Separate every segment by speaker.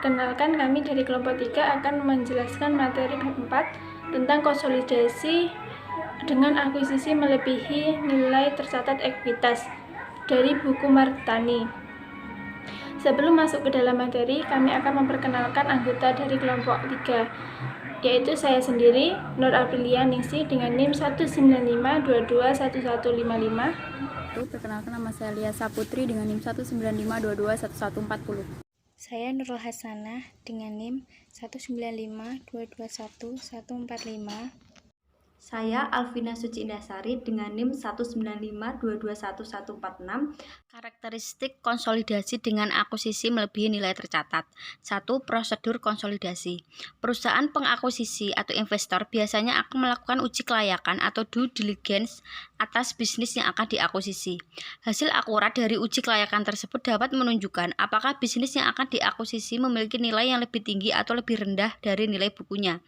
Speaker 1: Perkenalkan, kami dari kelompok 3 akan menjelaskan materi bab 4 tentang konsolidasi dengan akuisisi melebihi nilai tercatat ekuitas dari buku Martani. Sebelum masuk ke dalam materi, kami akan memperkenalkan anggota dari kelompok 3, yaitu saya sendiri, Nur Aprilia Ningsih dengan NIM 195221155.
Speaker 2: Perkenalkan, nama saya Lia Saputri dengan NIM 195221140.
Speaker 3: Saya Nurul Hasanah dengan NIM 195221145.
Speaker 4: Saya Alvina Suci Indasari dengan NIM 195221146.
Speaker 2: Karakteristik konsolidasi dengan akuisisi melebihi nilai tercatat. 1. Prosedur konsolidasi. Perusahaan pengakuisisi atau investor biasanya akan melakukan uji kelayakan atau due diligence atas bisnis yang akan diakuisisi. Hasil akurat dari uji kelayakan tersebut dapat menunjukkan apakah bisnis yang akan diakuisisi memiliki nilai yang lebih tinggi atau lebih rendah dari nilai bukunya.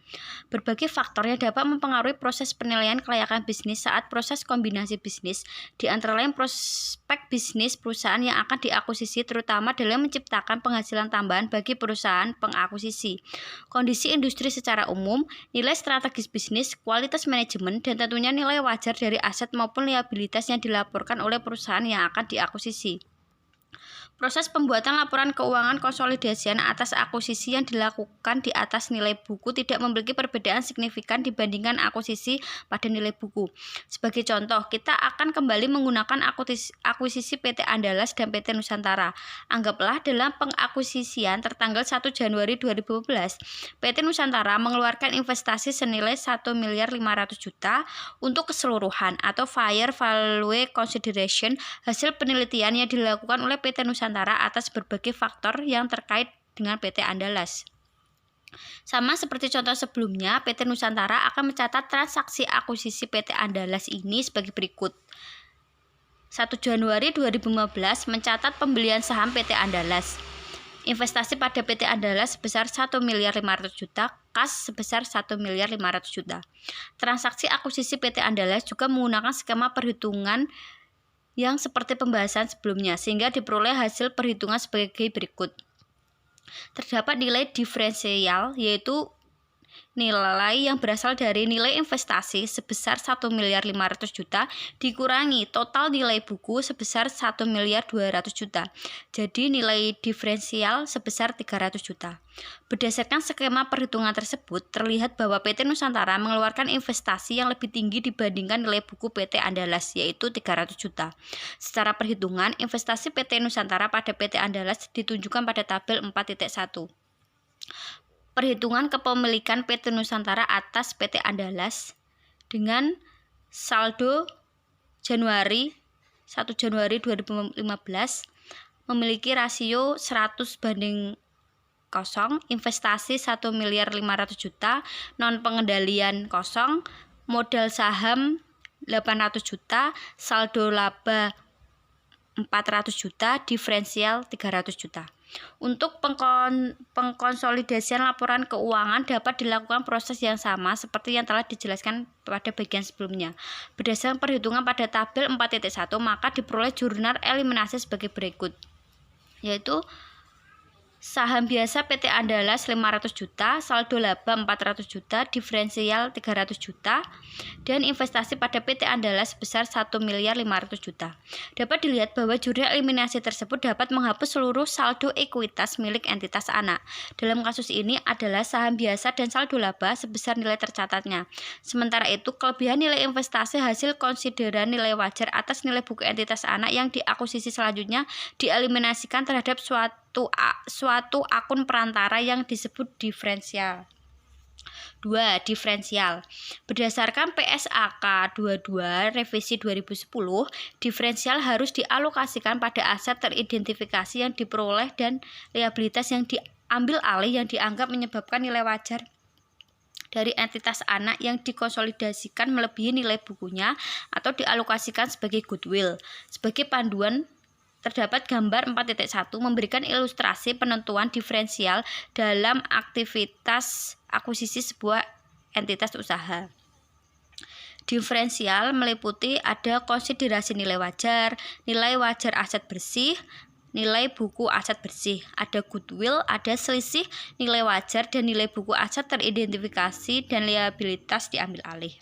Speaker 2: Berbagai faktor yang dapat mempengaruhi proses penilaian kelayakan bisnis saat proses kombinasi bisnis, di antara lain prospek bisnis perusahaan yang akan diakuisisi, terutama dalam menciptakan penghasilan tambahan bagi perusahaan pengakuisisi, kondisi industri secara umum, nilai strategis bisnis, kualitas manajemen, dan tentunya nilai wajar dari aset maupun liabilitas yang dilaporkan oleh perusahaan yang akan diakuisisi. Proses pembuatan laporan keuangan konsolidasian atas akuisisi yang dilakukan di atas nilai buku tidak memiliki perbedaan signifikan dibandingkan akuisisi pada nilai buku. Sebagai contoh, kita akan kembali menggunakan akuisisi PT Andalas dan PT Nusantara. Anggaplah dalam pengakuisisian tertanggal 1 Januari 2012, PT Nusantara mengeluarkan investasi senilai 1.500 miliar untuk keseluruhan atau fair value consideration hasil penelitian yang dilakukan oleh PT Nusantara atas berbagai faktor yang terkait dengan PT Andalas. Sama seperti contoh sebelumnya, PT Nusantara akan mencatat transaksi akuisisi PT Andalas ini sebagai berikut. 1 Januari 2015 mencatat pembelian saham PT Andalas. Investasi pada PT Andalas sebesar 1.500 miliar, kas sebesar 1.500 miliar. Transaksi akuisisi PT Andalas juga menggunakan skema perhitungan yang seperti pembahasan sebelumnya, sehingga diperoleh hasil perhitungan sebagai berikut. Terdapat nilai diferensial, yaitu nilai yang berasal dari nilai investasi sebesar 1.500 miliar dikurangi total nilai buku sebesar 1.200 miliar. Jadi nilai diferensial sebesar 300 juta. Berdasarkan skema perhitungan tersebut, terlihat bahwa PT Nusantara mengeluarkan investasi yang lebih tinggi dibandingkan nilai buku PT Andalas, yaitu 300 juta. Secara perhitungan, investasi PT Nusantara pada PT Andalas ditunjukkan pada tabel 4.1. Perhitungan kepemilikan PT Nusantara atas PT Andalas dengan saldo 1 Januari 2015 memiliki rasio 100:0, investasi 1.500 miliar, non pengendalian kosong, modal saham 800 juta, saldo laba 400 juta, diferensial 300 juta. Untuk pengkonsolidasian laporan keuangan dapat dilakukan proses yang sama seperti yang telah dijelaskan pada bagian sebelumnya. Berdasarkan perhitungan pada tabel 4.1, maka diperoleh jurnal eliminasi sebagai berikut, yaitu saham biasa PT Andalas 500 juta, saldo laba 400 juta, diferensial 300 juta, dan investasi pada PT Andalas sebesar 1.500 miliar. Dapat dilihat bahwa jurnal eliminasi tersebut dapat menghapus seluruh saldo ekuitas milik entitas anak. Dalam kasus ini adalah saham biasa dan saldo laba sebesar nilai tercatatnya. Sementara itu, kelebihan nilai investasi hasil konsideran nilai wajar atas nilai buku entitas anak yang diakuisisi selanjutnya dieliminasikan terhadap suatu akun perantara yang disebut diferensial. 2. Diferensial. Berdasarkan PSAK 22 revisi 2010, diferensial harus dialokasikan pada aset teridentifikasi yang diperoleh dan liabilitas yang diambil alih yang dianggap menyebabkan nilai wajar dari entitas anak yang dikonsolidasikan melebihi nilai bukunya atau dialokasikan sebagai goodwill. Sebagai panduan, terdapat gambar 4.1 memberikan ilustrasi penentuan diferensial dalam aktivitas akuisisi sebuah entitas usaha. Diferensial meliputi ada konsiderasi nilai wajar aset bersih, nilai buku aset bersih. Ada goodwill, ada selisih nilai wajar, dan nilai buku aset teridentifikasi dan liabilitas diambil alih.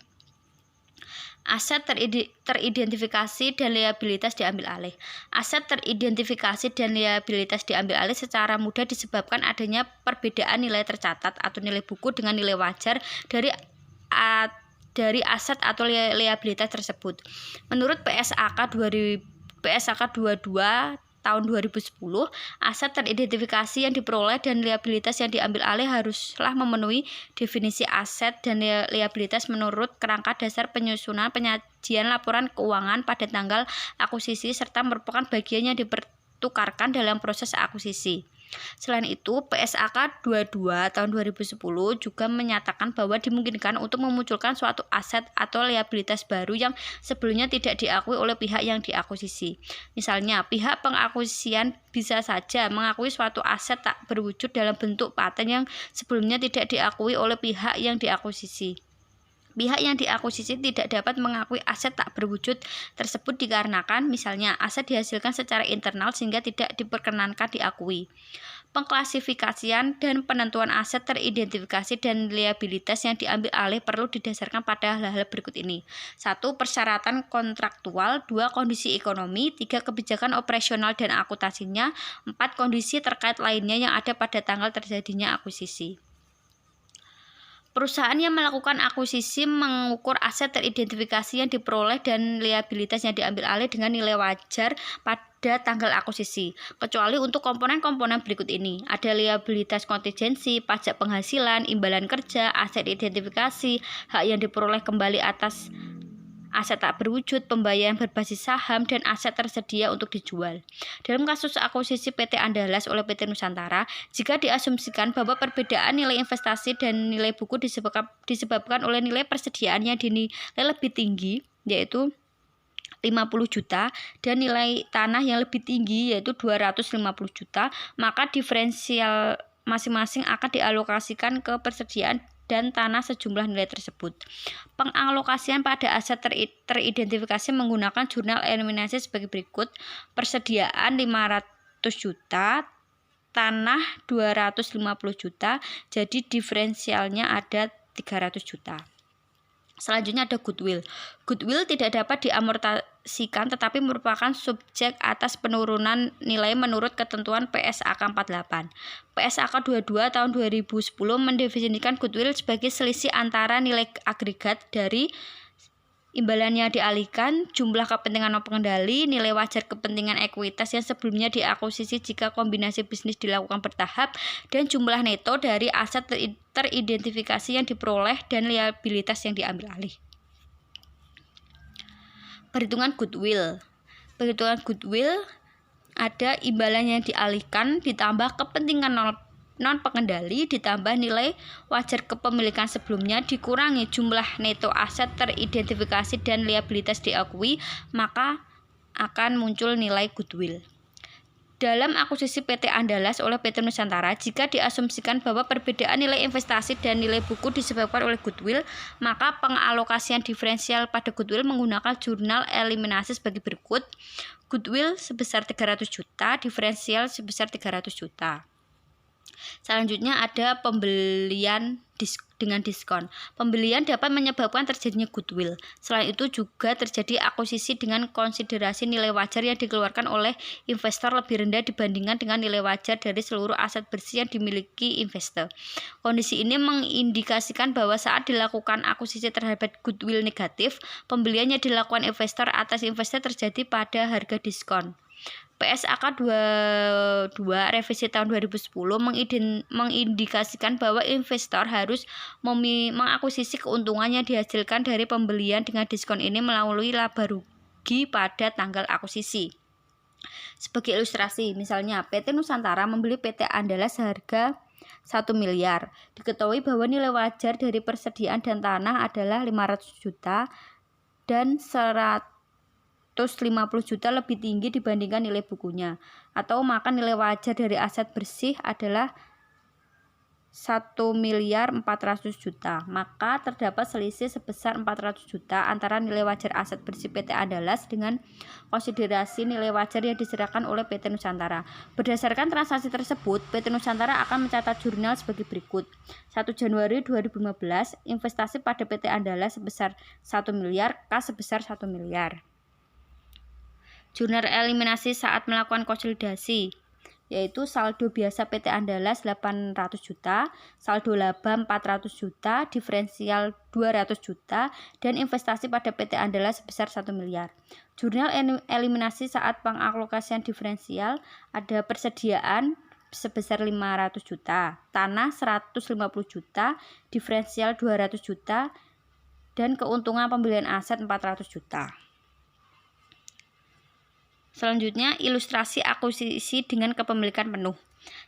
Speaker 2: Aset teridentifikasi dan liabilitas diambil alih. Aset teridentifikasi dan liabilitas diambil alih secara mudah disebabkan adanya perbedaan nilai tercatat atau nilai buku dengan nilai wajar dari aset atau liabilitas tersebut. Menurut PSAK 22 tahun 2010, aset teridentifikasi yang diperoleh dan liabilitas yang diambil alih haruslah memenuhi definisi aset dan liabilitas menurut kerangka dasar penyusunan penyajian laporan keuangan pada tanggal akuisisi serta merupakan bagian yang dipertukarkan dalam proses akuisisi. Selain itu, PSAK 22 tahun 2010 juga menyatakan bahwa dimungkinkan untuk memunculkan suatu aset atau liabilitas baru yang sebelumnya tidak diakui oleh pihak yang diakuisisi. Misalnya, pihak pengakuisisian bisa saja mengakui suatu aset tak berwujud dalam bentuk paten yang sebelumnya tidak diakui oleh pihak yang diakuisisi. Pihak yang diakuisisi tidak dapat mengakui aset tak berwujud tersebut dikarenakan misalnya aset dihasilkan secara internal sehingga tidak diperkenankan diakui. Pengklasifikasian dan penentuan aset teridentifikasi dan liabilitas yang diambil alih perlu didasarkan pada hal-hal berikut ini. 1. Persyaratan kontraktual. 2. Kondisi ekonomi. 3. Kebijakan operasional dan akuntansinya. 4. Kondisi terkait lainnya yang ada pada tanggal terjadinya akuisisi. Perusahaan yang melakukan akuisisi mengukur aset teridentifikasi yang diperoleh dan liabilitas yang diambil alih dengan nilai wajar pada tanggal akuisisi, kecuali untuk komponen-komponen berikut ini. Ada liabilitas kontingensi, pajak penghasilan, imbalan kerja, aset identifikasi, hak yang diperoleh kembali atas aset tak berwujud, pembayaran berbasis saham, dan aset tersedia untuk dijual. Dalam kasus akuisisi PT Andalas oleh PT Nusantara, jika diasumsikan bahwa perbedaan nilai investasi dan nilai buku disebabkan oleh nilai persediaan yang dinilai lebih tinggi, yaitu 50 juta, dan nilai tanah yang lebih tinggi, yaitu 250 juta, maka diferensial masing-masing akan dialokasikan ke persediaan dan tanah sejumlah nilai tersebut. Pengalokasian pada aset teridentifikasi menggunakan jurnal eliminasi sebagai berikut. Persediaan 500 juta, tanah 250 juta, jadi diferensialnya ada 300 juta. Selanjutnya ada goodwill. Goodwill tidak dapat diamortasikan tetapi merupakan subjek atas penurunan nilai menurut ketentuan PSAK 48. PSAK 22 tahun 2010 mendefinisikan goodwill sebagai selisih antara nilai agregat dari imbalannya dialihkan, jumlah kepentingan pengendali, nilai wajar kepentingan ekuitas yang sebelumnya diakuisisi jika kombinasi bisnis dilakukan bertahap, dan jumlah neto dari aset teridentifikasi yang diperoleh dan liabilitas yang diambil alih. Perhitungan goodwill. Perhitungan goodwill ada imbalan yang dialihkan ditambah kepentingan non pengendali ditambah nilai wajar kepemilikan sebelumnya dikurangi jumlah neto aset teridentifikasi dan liabilitas diakui, maka akan muncul nilai goodwill. Dalam akuisisi PT Andalas oleh PT Nusantara, jika diasumsikan bahwa perbedaan nilai investasi dan nilai buku disebabkan oleh goodwill, maka pengalokasian diferensial pada goodwill menggunakan jurnal eliminasi sebagai berikut. Goodwill sebesar 300 juta, diferensial sebesar 300 juta. Selanjutnya ada pembelian dengan diskon. Pembelian dapat menyebabkan terjadinya goodwill. Selain itu juga terjadi akuisisi dengan konsiderasi nilai wajar yang dikeluarkan oleh investor lebih rendah dibandingkan dengan nilai wajar dari seluruh aset bersih yang dimiliki investor. Kondisi ini mengindikasikan bahwa saat dilakukan akuisisi terhadap goodwill negatif, pembelian yang dilakukan investor atas investor terjadi pada harga diskon. PSAK 22 revisi tahun 2010 mengindikasikan bahwa investor harus mengakuisisi keuntungan yang dihasilkan dari pembelian dengan diskon ini melalui laba rugi pada tanggal akuisisi. Sebagai ilustrasi, misalnya PT Nusantara membeli PT Andalas seharga 1 miliar. Diketahui bahwa nilai wajar dari persediaan dan tanah adalah 500 juta dan 150 juta lebih tinggi dibandingkan nilai bukunya, atau maka nilai wajar dari aset bersih adalah 1.400.000.000, maka terdapat selisih sebesar 400 juta antara nilai wajar aset bersih PT Andalas dengan konsiderasi nilai wajar yang diserahkan oleh PT Nusantara. Berdasarkan transaksi tersebut, PT Nusantara akan mencatat jurnal sebagai berikut. 1 Januari 2015, investasi pada PT Andalas sebesar 1 miliar, kas sebesar 1 miliar. Jurnal eliminasi saat melakukan konsolidasi, yaitu saldo biasa PT Andalas 800 juta, saldo laba 400 juta, diferensial 200 juta, dan investasi pada PT Andalas sebesar 1 miliar. Jurnal eliminasi saat pengalokasian diferensial, ada persediaan sebesar 500 juta, tanah 150 juta, diferensial 200 juta, dan keuntungan pembelian aset 400 juta. Selanjutnya, ilustrasi akuisisi dengan kepemilikan penuh.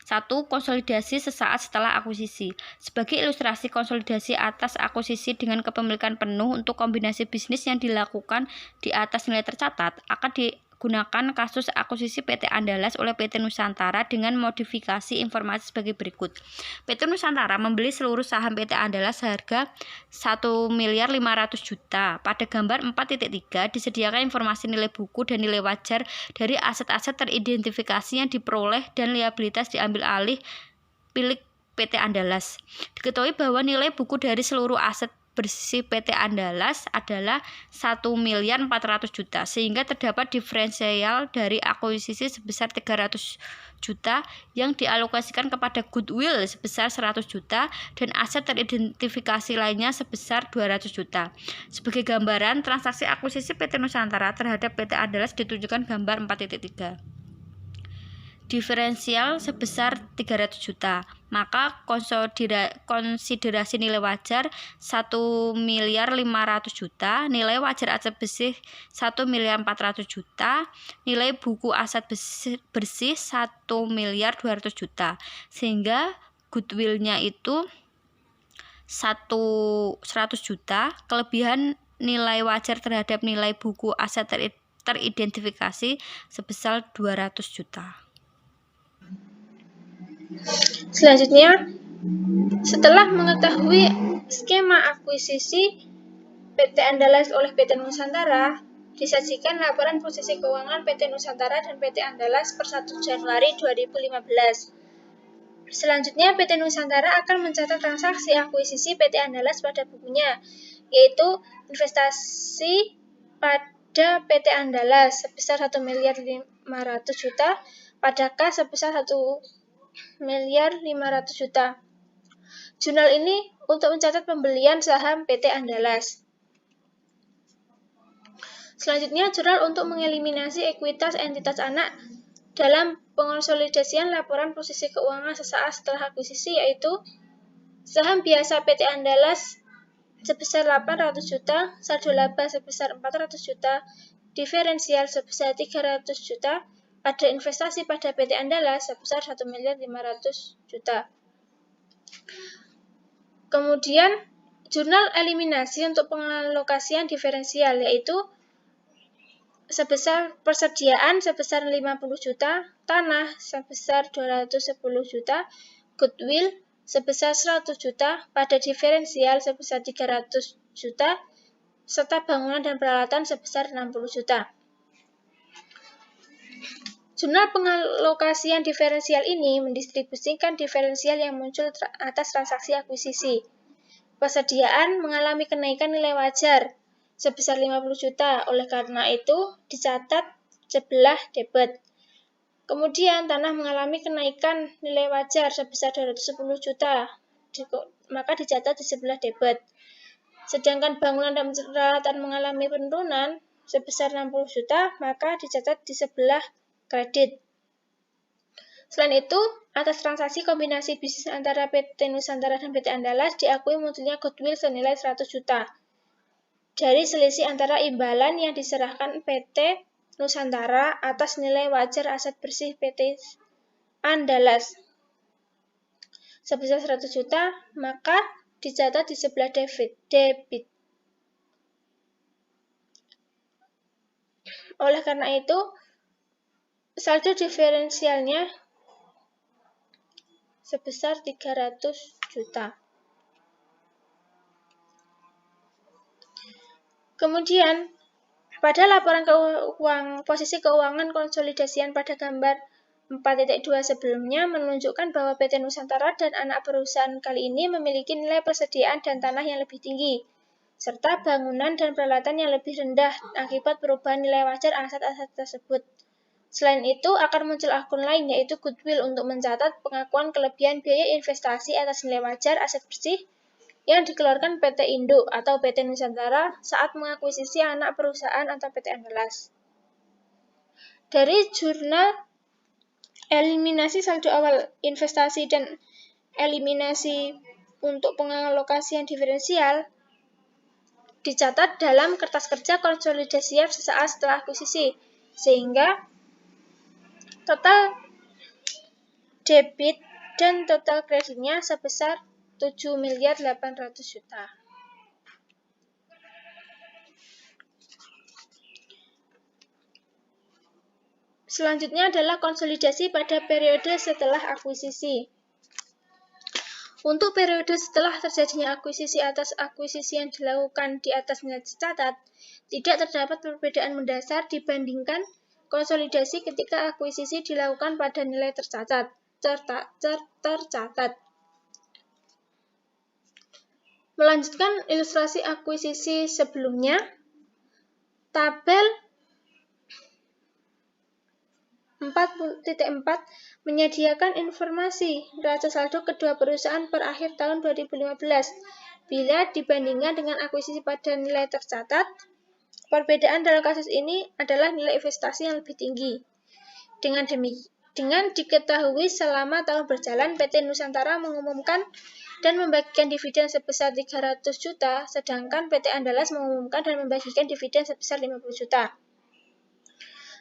Speaker 2: 1. Konsolidasi sesaat setelah akuisisi. Sebagai ilustrasi konsolidasi atas akuisisi dengan kepemilikan penuh untuk kombinasi bisnis yang dilakukan di atas nilai tercatat, akan digunakan kasus akuisisi PT Andalas oleh PT Nusantara dengan modifikasi informasi sebagai berikut. PT Nusantara membeli seluruh saham PT Andalas seharga 1.500.000.000. Pada gambar 4.3 disediakan informasi nilai buku dan nilai wajar dari aset-aset teridentifikasi yang diperoleh dan liabilitas diambil alih milik PT Andalas. Diketahui bahwa nilai buku dari seluruh aset bersih PT Andalas adalah 1.400.000.000, sehingga terdapat diferensial dari akuisisi sebesar 300 juta yang dialokasikan kepada goodwill sebesar 100 juta dan aset teridentifikasi lainnya sebesar 200 juta. Sebagai gambaran, transaksi akuisisi PT Nusantara terhadap PT Andalas ditunjukkan gambar 4.3. Diferensial sebesar 300 juta, maka konsiderasi nilai wajar 1.500.000.000, nilai wajar aset bersih 1.400.000.000, nilai buku aset bersih 1.200.000.000, sehingga goodwill-nya itu 100 juta, kelebihan nilai wajar terhadap nilai buku aset teridentifikasi sebesar 200 juta.
Speaker 1: Selanjutnya, setelah mengetahui skema akuisisi PT Andalas oleh PT Nusantara, disajikan laporan posisi keuangan PT Nusantara dan PT Andalas per 1 Januari 2015. Selanjutnya, PT Nusantara akan mencatat transaksi akuisisi PT Andalas pada bukunya, yaitu investasi pada PT Andalas sebesar 1.500.000.000, pada kas sebesar 1.500.000.000. Jurnal ini untuk mencatat pembelian saham PT Andalas. Selanjutnya, jurnal untuk mengeliminasi ekuitas entitas anak dalam pengonsolidasian laporan posisi keuangan sesaat setelah akuisisi, yaitu saham biasa PT Andalas sebesar 800 juta, saldo laba sebesar 400 juta, diferensial sebesar 300 juta, pada investasi pada PT Andalas sebesar 1.500.000.000. Kemudian, jurnal eliminasi untuk pengalokasian diferensial, yaitu sebesar persediaan sebesar 50 juta, tanah sebesar 210 juta, goodwill sebesar 100 juta, pada diferensial sebesar 300 juta, serta bangunan dan peralatan sebesar 60 juta. Jurnal pengalokasian diferensial ini mendistribusikan diferensial yang muncul atas transaksi akuisisi. Persediaan mengalami kenaikan nilai wajar sebesar 50 juta, oleh karena itu dicatat sebelah debit. Kemudian tanah mengalami kenaikan nilai wajar sebesar 210 juta, maka dicatat di sebelah debit. Sedangkan bangunan dan peralatan mengalami penurunan sebesar 60 juta, maka dicatat di sebelah kredit. Selain itu, atas transaksi kombinasi bisnis antara PT Nusantara dan PT Andalas diakui munculnya goodwill senilai 100 juta dari selisih antara imbalan yang diserahkan PT Nusantara atas nilai wajar aset bersih PT Andalas sebesar 100 juta, maka dicatat di sebelah debit. Oleh karena itu, saldo diferensialnya sebesar 300 juta. Kemudian, pada laporan posisi keuangan konsolidasian pada gambar 4.2 sebelumnya menunjukkan bahwa PT Nusantara dan anak perusahaan kali ini memiliki nilai persediaan dan tanah yang lebih tinggi, serta bangunan dan peralatan yang lebih rendah akibat perubahan nilai wajar aset-aset tersebut. Selain itu, akan muncul akun lain yaitu goodwill untuk mencatat pengakuan kelebihan biaya investasi atas nilai wajar aset bersih yang dikeluarkan PT Induk atau PT Nusantara saat mengakuisisi anak perusahaan atau PT Andalas. Dari jurnal eliminasi saldo awal investasi dan eliminasi untuk pengalokasian diferensial dicatat dalam kertas kerja konsolidasi sesaat setelah akuisisi, sehingga total debit dan total kreditnya sebesar 7.800.000.000. Selanjutnya adalah konsolidasi pada periode setelah akuisisi. Untuk periode setelah terjadinya akuisisi atas akuisisi yang dilakukan di atas nilai tercatat, tidak terdapat perbedaan mendasar dibandingkan konsolidasi ketika akuisisi dilakukan pada nilai tercatat. Melanjutkan ilustrasi akuisisi sebelumnya, tabel 4.4 menyediakan informasi neraca saldo kedua perusahaan per akhir tahun 2015. Bila dibandingkan dengan akuisisi pada nilai tercatat, perbedaan dalam kasus ini adalah nilai investasi yang lebih tinggi. Dengan diketahui selama tahun berjalan, PT Nusantara mengumumkan dan membagikan dividen sebesar 300 juta, sedangkan PT Andalas mengumumkan dan membagikan dividen sebesar 50 juta.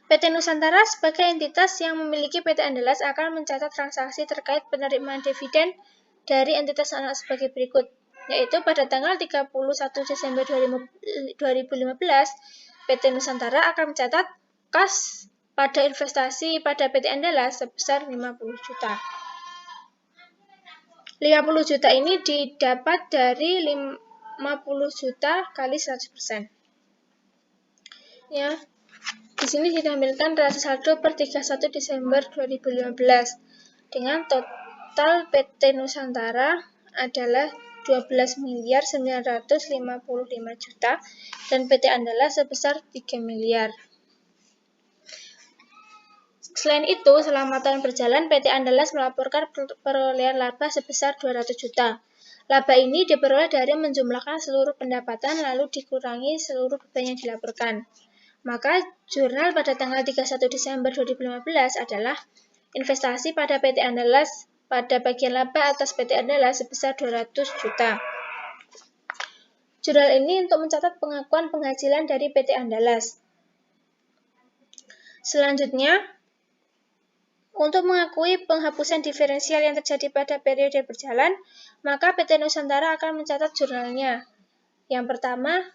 Speaker 1: PT Nusantara sebagai entitas yang memiliki PT Andalas akan mencatat transaksi terkait penerimaan dividen dari entitas anak sebagai berikut, yaitu pada tanggal 31 Desember 2015, PT Nusantara akan mencatat kas pada investasi pada PT Andalas sebesar 50 juta. 50 juta ini didapat dari 50 juta kali 100%. Ya. Di sini ditampilkan neraca saldo per 31 Desember 2015 dengan total PT Nusantara adalah 12.955.000.000 dan PT Andalas sebesar 3 miliar. Selain itu, selama tahun berjalan PT Andalas melaporkan perolehan laba sebesar 200 juta. Laba ini diperoleh dari menjumlahkan seluruh pendapatan lalu dikurangi seluruh beban yang dilaporkan. Maka jurnal pada tanggal 31 Desember 2015 adalah investasi pada PT Andalas pada bagian laba atas PT Andalas sebesar 200 juta. Jurnal ini untuk mencatat pengakuan penghasilan dari PT Andalas. Selanjutnya, untuk mengakui penghapusan diferensial yang terjadi pada periode berjalan, maka PT Nusantara akan mencatat jurnalnya. Yang pertama,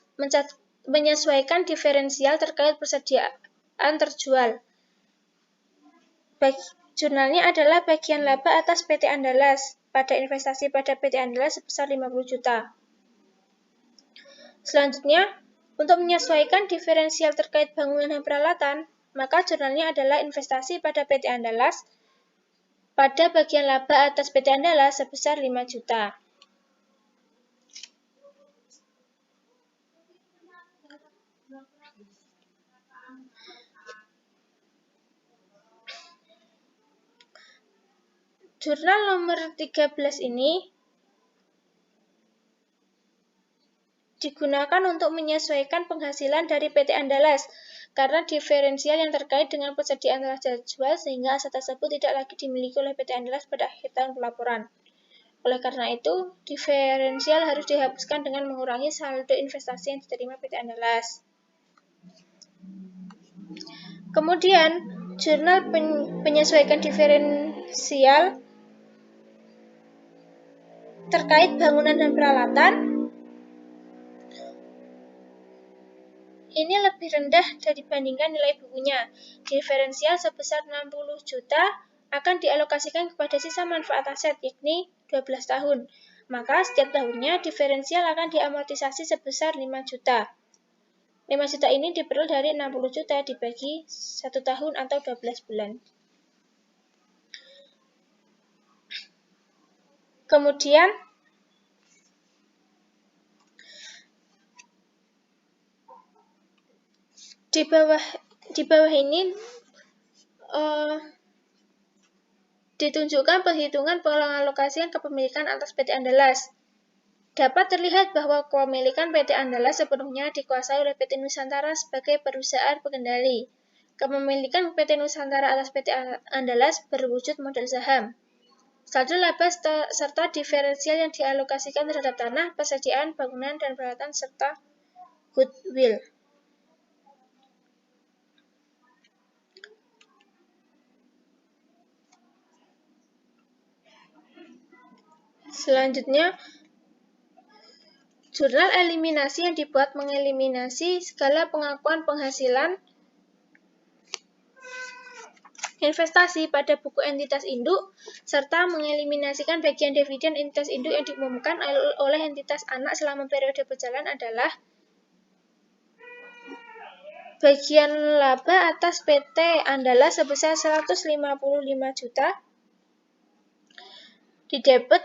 Speaker 1: menyesuaikan diferensial terkait persediaan terjual. Jurnalnya adalah bagian laba atas PT Andalas pada investasi pada PT Andalas sebesar 50 juta. Selanjutnya, untuk menyesuaikan diferensial terkait bangunan dan peralatan, maka jurnalnya adalah investasi pada PT Andalas pada bagian laba atas PT Andalas sebesar 5 juta. Jurnal nomor 13 ini digunakan untuk menyesuaikan penghasilan dari PT Andalas karena diferensial yang terkait dengan persediaan neraca jual sehingga aset tersebut tidak lagi dimiliki oleh PT Andalas pada akhir tahun pelaporan. Oleh karena itu, diferensial harus dihapuskan dengan mengurangi saldo investasi yang diterima PT Andalas. Kemudian, jurnal penyesuaikan diferensial terkait bangunan dan peralatan ini lebih rendah dibandingkan nilai bukunya. Diferensial sebesar 60 juta akan dialokasikan kepada sisa manfaat aset, yakni 12 tahun. Maka setiap tahunnya diferensial akan diamortisasi sebesar 5 juta. 5 juta ini diperoleh dari 60 juta dibagi 1 tahun atau 12 bulan. Kemudian di bawah ini ditunjukkan penghitungan pengalokasian kepemilikan atas PT Andalas. Dapat terlihat bahwa kepemilikan PT Andalas sepenuhnya dikuasai oleh PT Nusantara sebagai perusahaan pengendali. Kepemilikan PT Nusantara atas PT Andalas berwujud modal saham. Saldo laba serta diferensial yang dialokasikan terhadap tanah, persediaan, bangunan, dan peralatan, serta goodwill. Selanjutnya, jurnal eliminasi yang dibuat mengeliminasi segala pengakuan penghasilan investasi pada buku entitas induk, serta mengeliminasikan bagian dividen entitas induk yang diumumkan oleh entitas anak selama periode berjalan adalah bagian laba atas PT Andalas sebesar 155 juta, didebet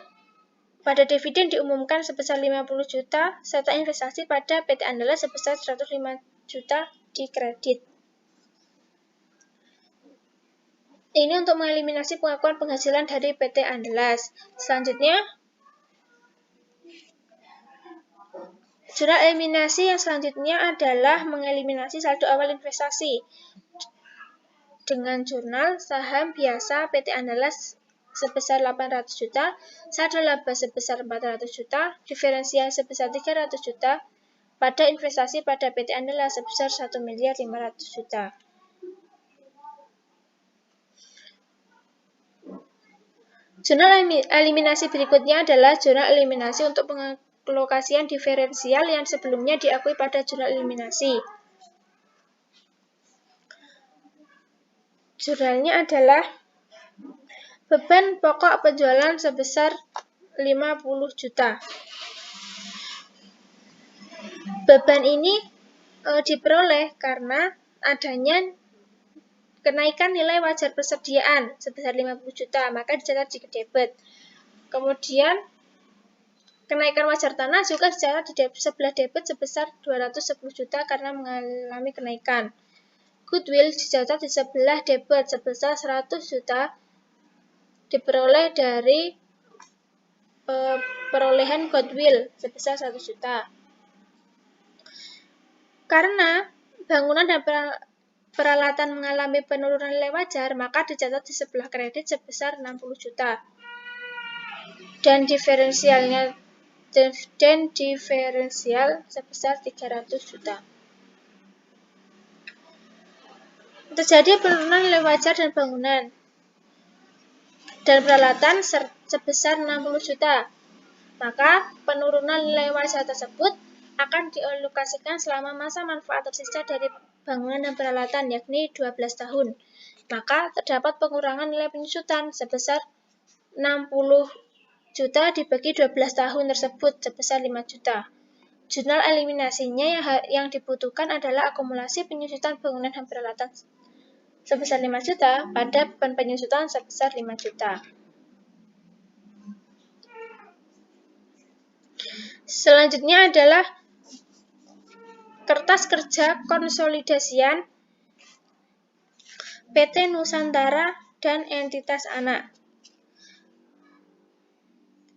Speaker 1: pada dividen diumumkan sebesar 50 juta, serta investasi pada PT Andalas sebesar 105 juta dikredit. Ini untuk mengeliminasi pengakuan penghasilan dari PT Andalas. Selanjutnya, jurnal eliminasi yang selanjutnya adalah mengeliminasi saldo awal investasi dengan jurnal saham biasa PT Andalas sebesar 800 juta, saldo laba sebesar 400 juta, diferensial sebesar 300 juta, pada investasi pada PT Andalas sebesar 1.500.000.000 juta. Jurnal eliminasi berikutnya adalah jurnal eliminasi untuk pengalokasian diferensial yang sebelumnya diakui pada jurnal eliminasi. Jurnalnya adalah beban pokok penjualan sebesar 50 juta. Beban ini diperoleh karena adanya kenaikan nilai wajar persediaan sebesar 50 juta, maka dicatat di debit. Kemudian, kenaikan wajar tanah juga dicatat di sebelah debit sebesar 210 juta karena mengalami kenaikan. Goodwill dicatat di sebelah debit sebesar 100 juta, diperoleh dari perolehan goodwill sebesar 100 juta. Karena bangunan dan peralatan mengalami penurunan nilai wajar, maka dicatat di sebelah kredit sebesar 60 juta. Dan diferensial sebesar 300 juta. Terjadi penurunan nilai wajar dan bangunan dan peralatan sebesar 60 juta. Maka penurunan nilai wajar tersebut akan dialokasikan selama masa manfaat tersisa dari bangunan dan peralatan, yakni 12 tahun. Maka terdapat pengurangan nilai penyusutan sebesar 60 juta dibagi 12 tahun tersebut sebesar 5 juta. Jurnal eliminasinya yang dibutuhkan adalah akumulasi penyusutan bangunan dan peralatan sebesar 5 juta pada beban penyusutan sebesar 5 juta. Selanjutnya adalah kertas kerja konsolidasian PT Nusantara dan entitas anak.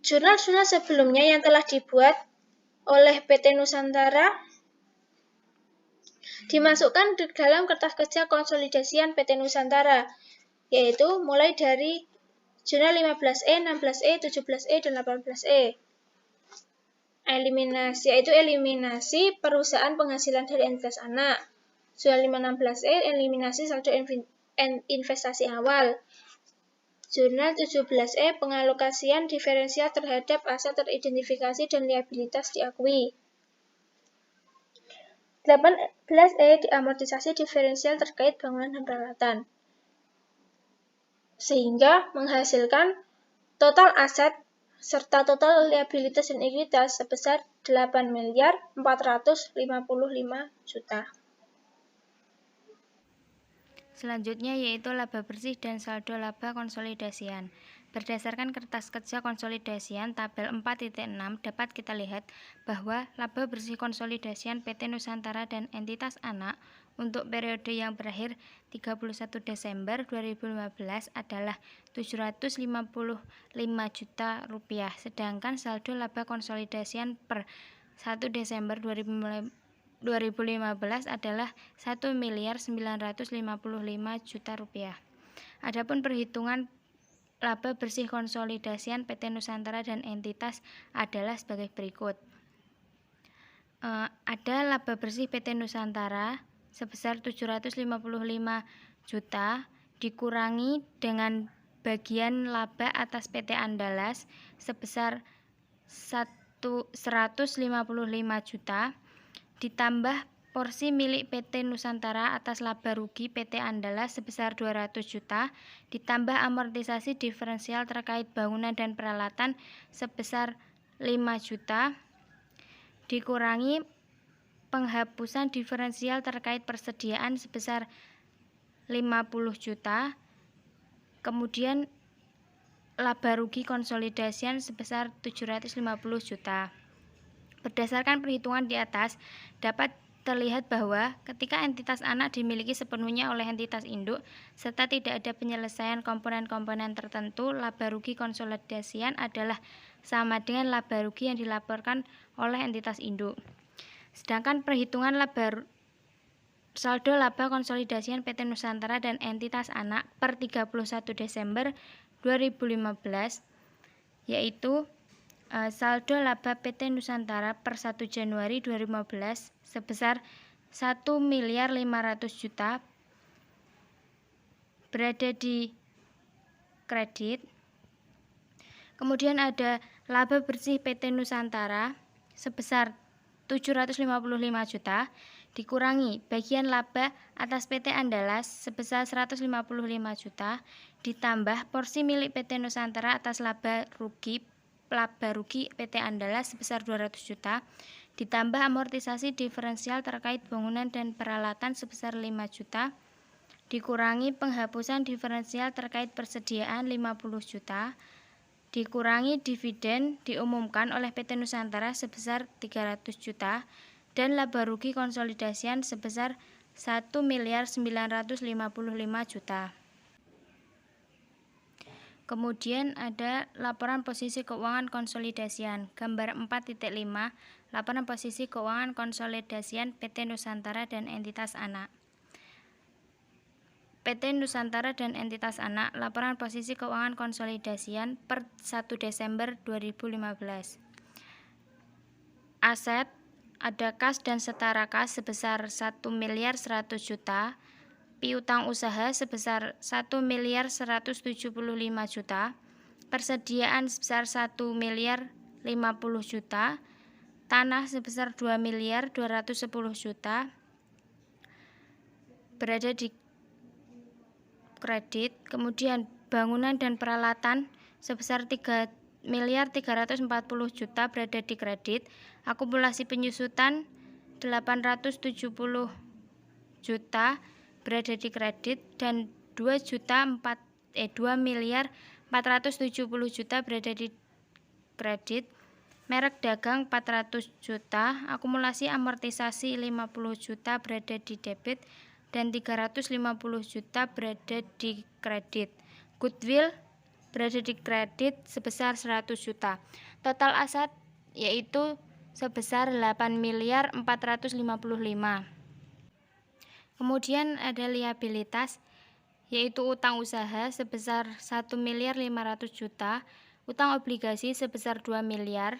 Speaker 1: Jurnal-jurnal sebelumnya yang telah dibuat oleh PT Nusantara dimasukkan ke dalam kertas kerja konsolidasian PT Nusantara, yaitu mulai dari jurnal 15E, 16E, 17E, dan 18E. Eliminasi, yaitu eliminasi perusahaan penghasilan dari entitas anak. Jurnal 16E, eliminasi saldo investasi awal. Jurnal 17E, pengalokasian diferensial terhadap aset teridentifikasi dan liabilitas diakui. 18E, diamortisasi diferensial terkait bangunan dan peralatan. sehingga menghasilkan total aset serta total liabilitas dan ekuitas sebesar 8.455.000.000.
Speaker 2: Selanjutnya yaitu laba bersih dan saldo laba konsolidasian. Berdasarkan kertas kerja konsolidasian tabel 4.6 dapat kita lihat bahwa laba bersih konsolidasian PT Nusantara dan entitas anak untuk periode yang berakhir 31 Desember 2015 adalah Rp755 juta, sedangkan saldo laba konsolidasian per 1 Desember 2015 adalah Rp1.955 juta. Adapun perhitungan laba bersih konsolidasian PT Nusantara dan entitas adalah sebagai berikut. Ada laba bersih PT Nusantara sebesar 755 juta dikurangi dengan bagian laba atas PT Andalas sebesar 155 juta ditambah porsi milik PT Nusantara atas laba rugi PT Andalas sebesar 200 juta ditambah amortisasi diferensial terkait bangunan dan peralatan sebesar 5 juta dikurangi penghapusan diferensial terkait persediaan sebesar 50 juta, kemudian laba rugi konsolidasian sebesar 750 juta. Berdasarkan perhitungan di atas, dapat terlihat bahwa ketika entitas anak dimiliki sepenuhnya oleh entitas induk, serta tidak ada penyelesaian komponen-komponen tertentu, laba rugi konsolidasian adalah sama dengan laba rugi yang dilaporkan oleh entitas induk. Sedangkan perhitungan saldo laba konsolidasian PT Nusantara dan entitas anak per 31 Desember 2015, yaitu saldo laba PT Nusantara per 1 Januari 2015 sebesar Rp1.500.000.000 berada di kredit. Kemudian ada laba bersih PT Nusantara sebesar 755 juta dikurangi bagian laba atas PT Andalas sebesar 155 juta ditambah porsi milik PT Nusantara atas laba rugi PT Andalas sebesar 200 juta ditambah amortisasi diferensial terkait bangunan dan peralatan sebesar 5 juta dikurangi penghapusan diferensial terkait persediaan 50 juta dikurangi dividen diumumkan oleh PT Nusantara sebesar 300 juta dan laba rugi konsolidasian sebesar 1.955 juta. Kemudian ada laporan posisi keuangan konsolidasian. Gambar 4.5, laporan posisi keuangan konsolidasian PT Nusantara dan entitas anak. PT Nusantara dan entitas anak, laporan posisi keuangan konsolidasian per 1 Desember 2015. Aset, ada kas dan setara kas sebesar 1.100 juta, piutang usaha sebesar 1.175 juta, persediaan sebesar 1.050 juta, tanah sebesar 2.210 juta, berada di kredit. Kemudian bangunan dan peralatan sebesar 3.340 juta berada di kredit. Akumulasi penyusutan 870 juta berada di kredit dan 2.470 juta berada di kredit. Merek dagang 400 juta, akumulasi amortisasi 50 juta berada di debit dan 350 juta berada di kredit. Goodwill berada di kredit sebesar 100 juta. Total aset yaitu sebesar 8.455. Kemudian ada liabilitas yaitu utang usaha sebesar 1.500 juta, utang obligasi sebesar 2 miliar.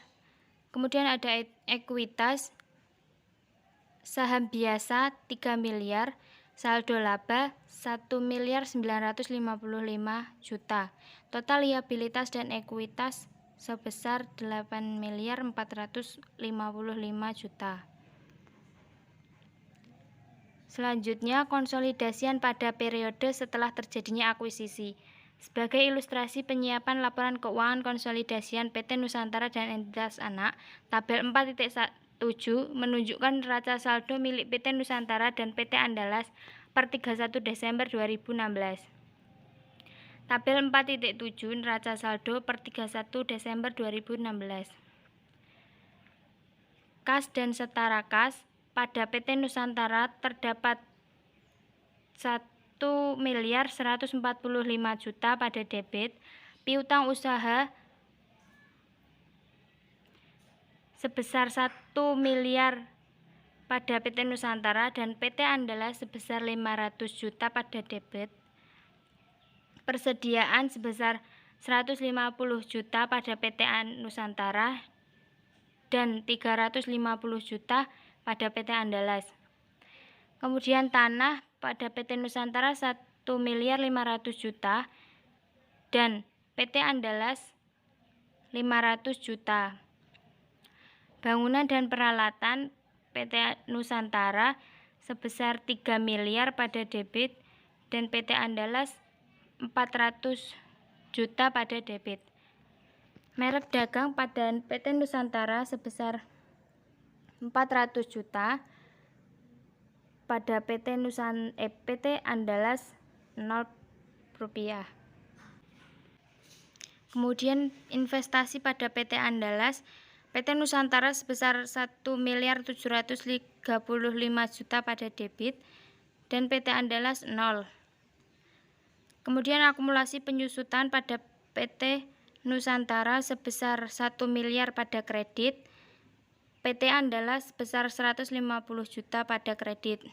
Speaker 2: Kemudian ada ekuitas saham biasa 3 miliar, saldo laba 1.955 juta. Total liabilitas dan ekuitas sebesar 8.455 juta. Selanjutnya konsolidasian pada periode setelah terjadinya akuisisi. Sebagai ilustrasi penyiapan laporan keuangan konsolidasian PT Nusantara dan entitas anak, tabel 4.1 menunjukkan neraca saldo milik PT Nusantara dan PT Andalas per 31 Desember 2016. Tabel 4.7 neraca saldo per 31 Desember 2016. Kas dan setara kas pada PT Nusantara terdapat 1.145 juta pada debit, piutang usaha sebesar 1 miliar pada PT Nusantara dan PT Andalas sebesar 500 juta pada debit, persediaan sebesar 150 juta pada PT Nusantara dan 350 juta pada PT Andalas. Kemudian tanah pada PT Nusantara 1.500.000 juta dan PT Andalas 500 juta. Bangunan dan peralatan PT Nusantara sebesar 3 miliar pada debit dan PT Andalas 400 juta pada debit. Merek dagang pada PT Nusantara sebesar 400 juta, pada PT Andalas 0 rupiah. Kemudian investasi pada PT Andalas, PT Nusantara sebesar 1.735 juta pada debit dan PT Andalas 0. Kemudian akumulasi penyusutan pada PT Nusantara sebesar 1 miliar pada kredit, PT Andalas sebesar 150 juta pada kredit.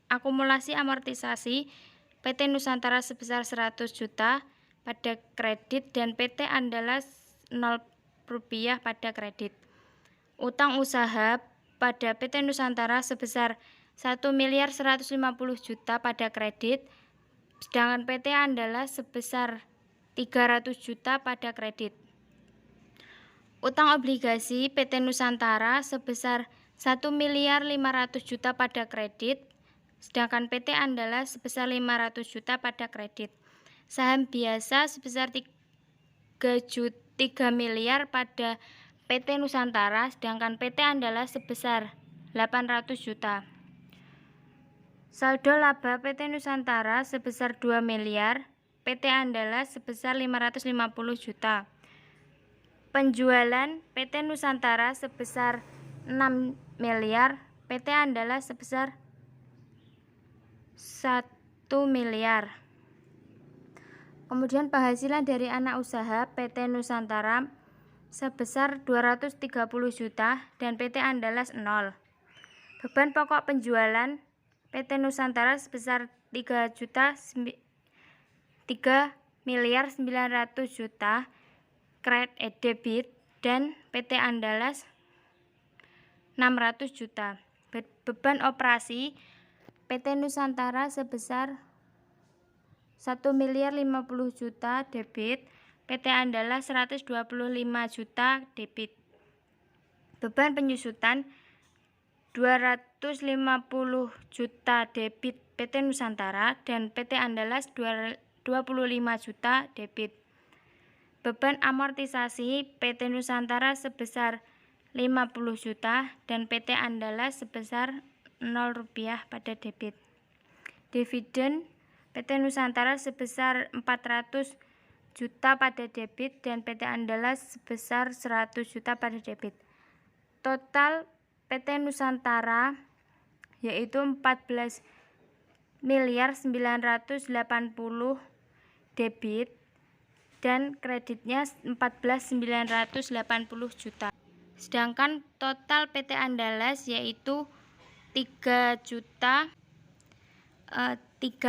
Speaker 2: Akumulasi amortisasi PT Nusantara sebesar 100 juta pada kredit dan PT Andalas 0 rupiah pada kredit. Utang usaha pada PT Nusantara sebesar 1.150 juta pada kredit, sedangkan PT Andalas sebesar 300 juta pada kredit. Utang obligasi PT Nusantara sebesar 1.500.000 juta pada kredit, sedangkan PT Andalas sebesar 500 juta pada kredit. Saham biasa sebesar 3 miliar pada PT Nusantara, sedangkan PT Andalas sebesar 800 juta. Saldo laba PT Nusantara sebesar 2 miliar, PT Andalas sebesar 550 juta. Penjualan PT Nusantara sebesar 6 miliar, PT Andalas sebesar 1 miliar. Kemudian penghasilan dari anak usaha PT Nusantara sebesar 230 juta dan PT Andalas 0. Beban pokok penjualan PT Nusantara sebesar 3 miliar 900 juta debit dan PT Andalas 600 juta. Beban operasi PT Nusantara sebesar 1 miliar 50 juta debit, PT Andalas 125 juta debit. Beban penyusutan 250 juta debit PT Nusantara dan PT Andalas 25 juta debit. Beban amortisasi PT Nusantara sebesar 50 juta dan PT Andalas sebesar 0 rupiah pada debit. Dividen PT Nusantara sebesar 400 juta pada debit dan PT Andalas sebesar 100 juta pada debit. Total PT Nusantara yaitu 14 miliar 980 debit dan kreditnya 14.980 juta. Sedangkan total PT Andalas yaitu 3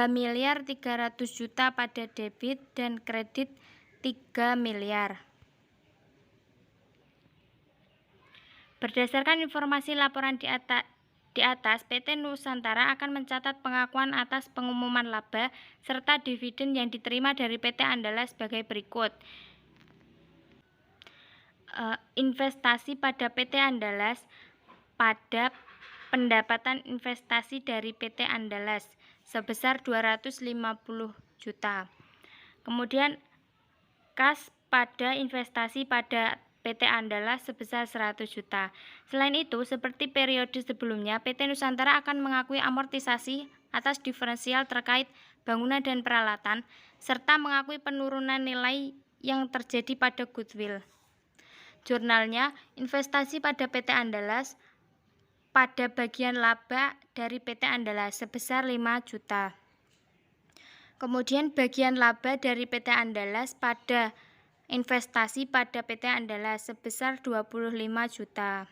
Speaker 2: miliar 300 juta pada debit dan kredit 3 miliar. Berdasarkan informasi laporan di atas, PT Nusantara akan mencatat pengakuan atas pengumuman laba serta dividen yang diterima dari PT Andalas sebagai berikut. Investasi pada PT Andalas pada pendapatan investasi dari PT Andalas sebesar 250 juta. Kemudian kas pada investasi pada PT Andalas sebesar 100 juta. Selain itu, seperti periode sebelumnya, PT Nusantara akan mengakui amortisasi atas diferensial terkait bangunan dan peralatan, serta mengakui penurunan nilai yang terjadi pada goodwill. Jurnalnya, investasi pada PT Andalas pada bagian laba dari PT Andalas sebesar 5 juta. Kemudian bagian laba dari PT Andalas pada investasi pada PT Andalas sebesar 25 juta.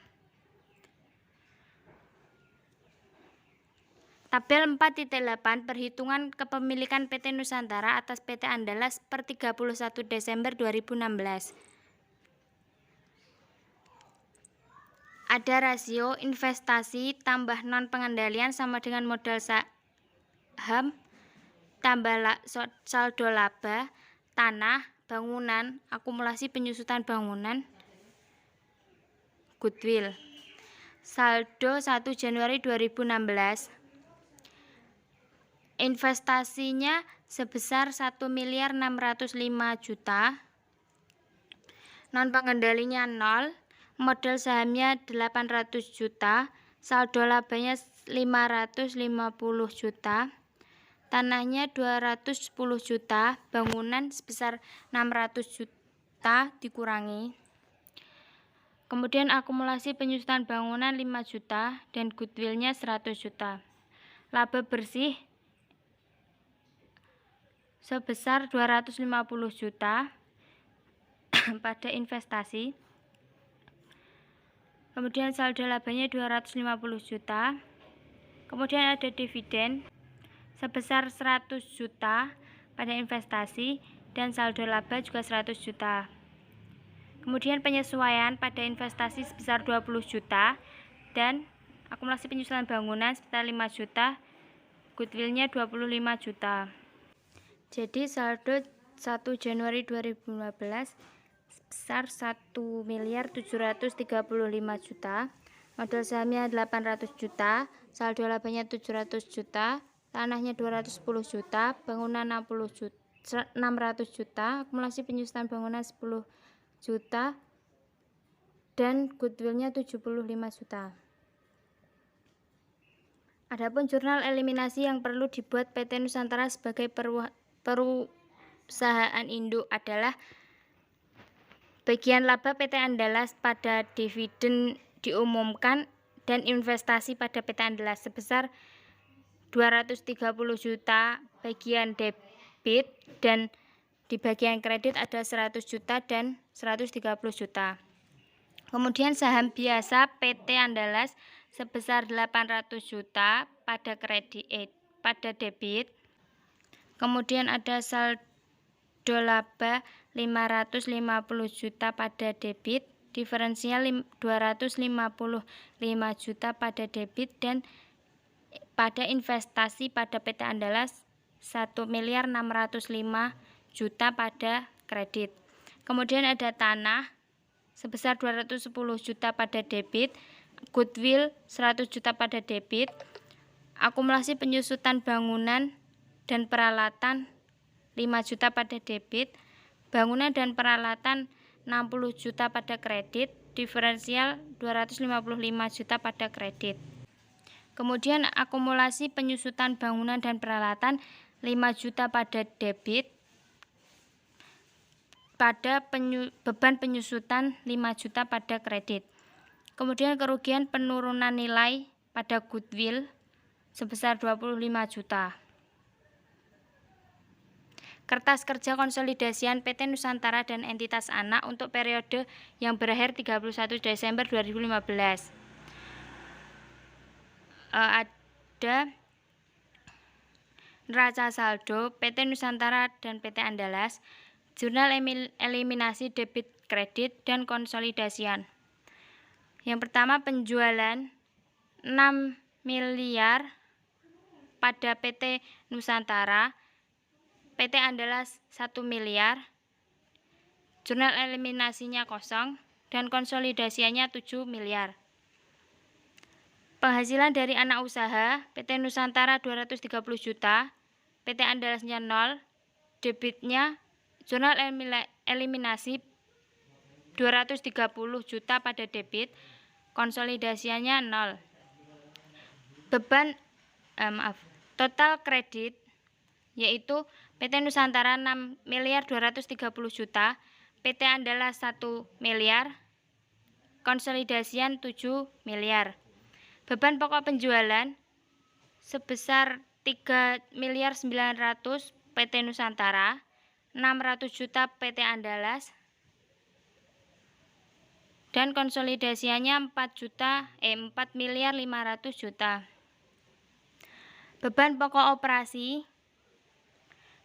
Speaker 2: Tabel 4.8 perhitungan kepemilikan PT Nusantara atas PT Andalas per 31 Desember 2016. Ada rasio investasi tambah non pengendalian sama dengan modal saham tambah saldo laba, tanah, bangunan, akumulasi penyusutan bangunan, goodwill. Saldo 1 Januari 2016. Investasinya sebesar 1.605.000.000. Non pengendalinya 0, modal sahamnya 800 juta, saldo labanya 550 juta. Tanahnya 210 juta, bangunan sebesar 600 juta dikurangi. Kemudian akumulasi penyusutan bangunan 5 juta dan goodwillnya 100 juta. Laba bersih sebesar 250 juta pada investasi. Kemudian saldo labanya 250 juta. Kemudian ada dividen sebesar 100 juta pada investasi dan saldo laba juga 100 juta. Kemudian penyesuaian pada investasi sebesar 20 juta dan akumulasi penyusunan bangunan sebesar 5 juta, goodwillnya 25 juta. Jadi saldo 1 Januari 2015 sebesar 1.735.000.000, modal sahamnya 800 juta, saldo labanya 700 juta, tanahnya 210 juta, bangunan 600 juta, akumulasi penyusutan bangunan 10 juta, dan goodwillnya 75 juta. Adapun jurnal eliminasi yang perlu dibuat PT Nusantara sebagai perusahaan induk adalah bagian laba PT Andalas pada dividen diumumkan dan investasi pada PT Andalas sebesar 230 juta bagian debit dan di bagian kredit ada 100 juta dan 130 juta. Kemudian saham biasa PT Andalas sebesar 800 juta pada debit. Kemudian ada saldo laba 550 juta pada debit, diferensial 255 juta pada debit, dan pada investasi pada PT Andalas 1.605 juta pada kredit. Kemudian ada tanah sebesar 210 juta pada debit, goodwill 100 juta pada debit, akumulasi penyusutan bangunan dan peralatan 5 juta pada debit, bangunan dan peralatan 60 juta pada kredit, diferensial 255 juta pada kredit. Kemudian akumulasi penyusutan bangunan dan peralatan 5 juta pada debit, pada beban penyusutan 5 juta pada kredit. Kemudian kerugian penurunan nilai pada goodwill sebesar 25 juta. Kertas kerja konsolidasian PT Nusantara dan entitas anak untuk periode yang berakhir 31 Desember 2015. Ada neraca saldo PT Nusantara dan PT Andalas, jurnal eliminasi debit kredit dan konsolidasian. Yang pertama, penjualan 6 miliar pada PT Nusantara, PT Andalas 1 miliar, jurnal eliminasinya kosong, dan konsolidasiannya 7 miliar. Penghasilan dari anak usaha, PT Nusantara 230 juta, PT Andalasnya 0, debitnya, jurnal eliminasi 230 juta pada debit, konsolidasinya 0. Total kredit yaitu PT Nusantara 6.230.000.000, PT Andalas 1 miliar, konsolidasian 7 miliar. Beban pokok penjualan sebesar 3.900.000.000 PT Nusantara, 600 juta PT Andalas, dan konsolidasinya 4.500.000.000. Beban pokok operasi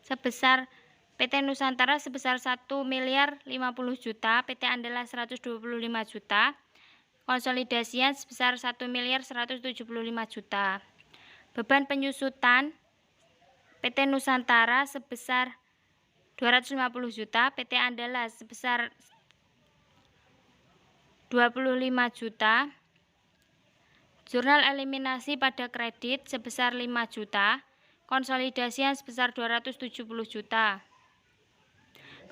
Speaker 2: sebesar PT Nusantara sebesar 1.050.000.000, PT Andalas 125 juta, konsolidasian sebesar 1.175.000.000. Beban penyusutan PT Nusantara sebesar 250 juta, PT Andalas sebesar 25 juta. Jurnal eliminasi pada kredit sebesar 5 juta, konsolidasian sebesar 270 juta.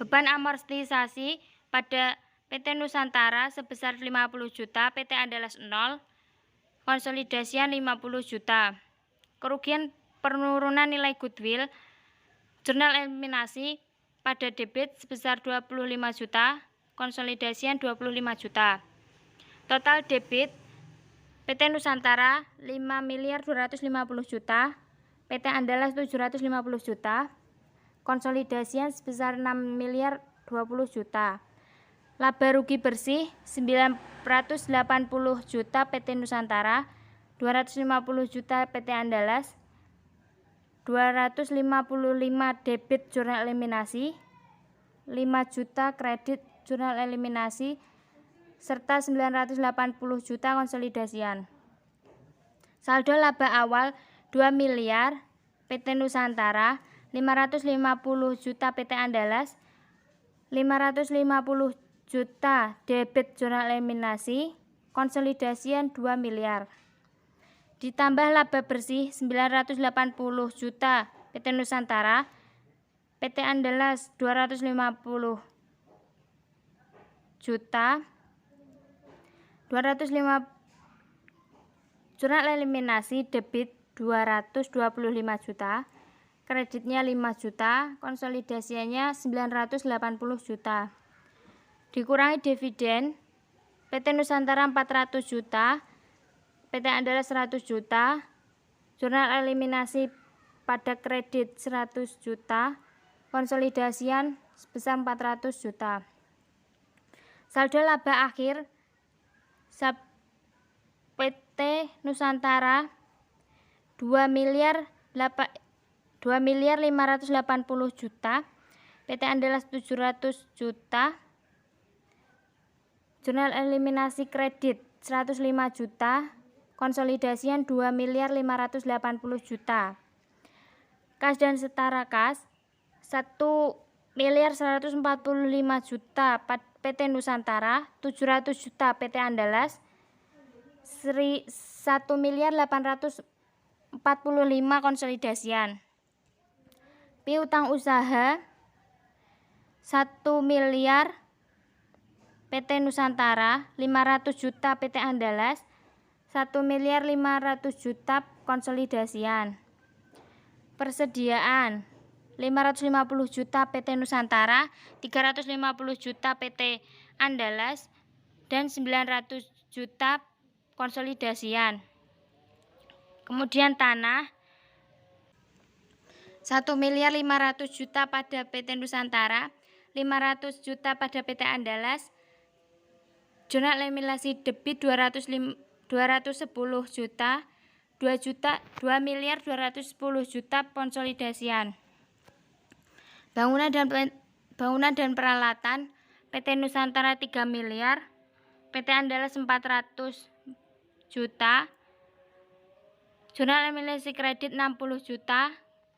Speaker 2: Beban amortisasi pada PT Nusantara sebesar 50 juta, PT Andalas 0, konsolidasian 50 juta. Kerugian penurunan nilai goodwill, jurnal eliminasi pada debit sebesar 25 juta, konsolidasian 25 juta. Total debit PT Nusantara 5.250.000.000, PT Andalas 750 juta, konsolidasian sebesar 6.020.000.000. Laba rugi bersih 980 juta PT Nusantara, 250 juta PT Andalas, 255 debit jurnal eliminasi, 5 juta kredit jurnal eliminasi, serta 980 juta konsolidasian. Saldo laba awal 2 miliar PT Nusantara, 550 juta PT Andalas, 550 juta debit jurnal eliminasi, konsolidasian 2 miliar. Ditambah laba bersih 980 juta PT Nusantara, PT Andalas 250 juta, 205 jurnal eliminasi debit 225 juta, kreditnya 5 juta, konsolidasinya 980 juta. Dikurangi dividen, PT Nusantara 400 juta, PT Andalas 100 juta, jurnal eliminasi pada kredit 100 juta, konsolidasian sebesar 400 juta. Saldo laba akhir PT Nusantara 2.580.000.000, PT Andalas 700 juta, jurnal eliminasi kredit 105 juta, konsolidasian 2.580.000.000. Kas dan setara kas 1.145 juta PT Nusantara, 700 juta PT Andalas, 1.845 konsolidasian. Piutang usaha 1 miliar PT Nusantara, 500 juta PT Andalas, 1.500.000.000 juta konsolidasian. Persediaan 550 juta PT Nusantara, 350 juta PT Andalas, dan 900 juta konsolidasian. Kemudian tanah 1.500.000.000 juta pada PT Nusantara, 500 juta pada PT Andalas, jurnal eliminasi debit 210 juta, 2.210.000.000 konsolidasian. Bangunan dan peralatan PT Nusantara 3 miliar, PT Andalas 400 juta, jurnal eliminasi kredit 60 juta,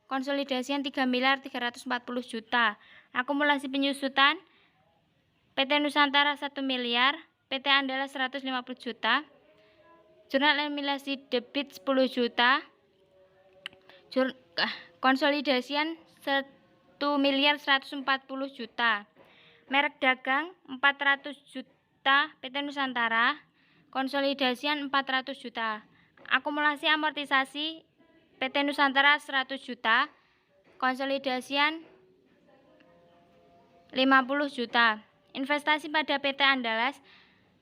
Speaker 2: konsolidasian 3.340 juta. Akumulasi penyusutan PT Nusantara 1 miliar, PT Andalas 150 juta, jurnal eliminasi debit 10 juta, konsolidasian 1.140 juta. Merek dagang 400 juta PT Nusantara, konsolidasian 400 juta. Akumulasi amortisasi PT Nusantara 100 juta, konsolidasian 50 juta. Investasi pada PT Andalas,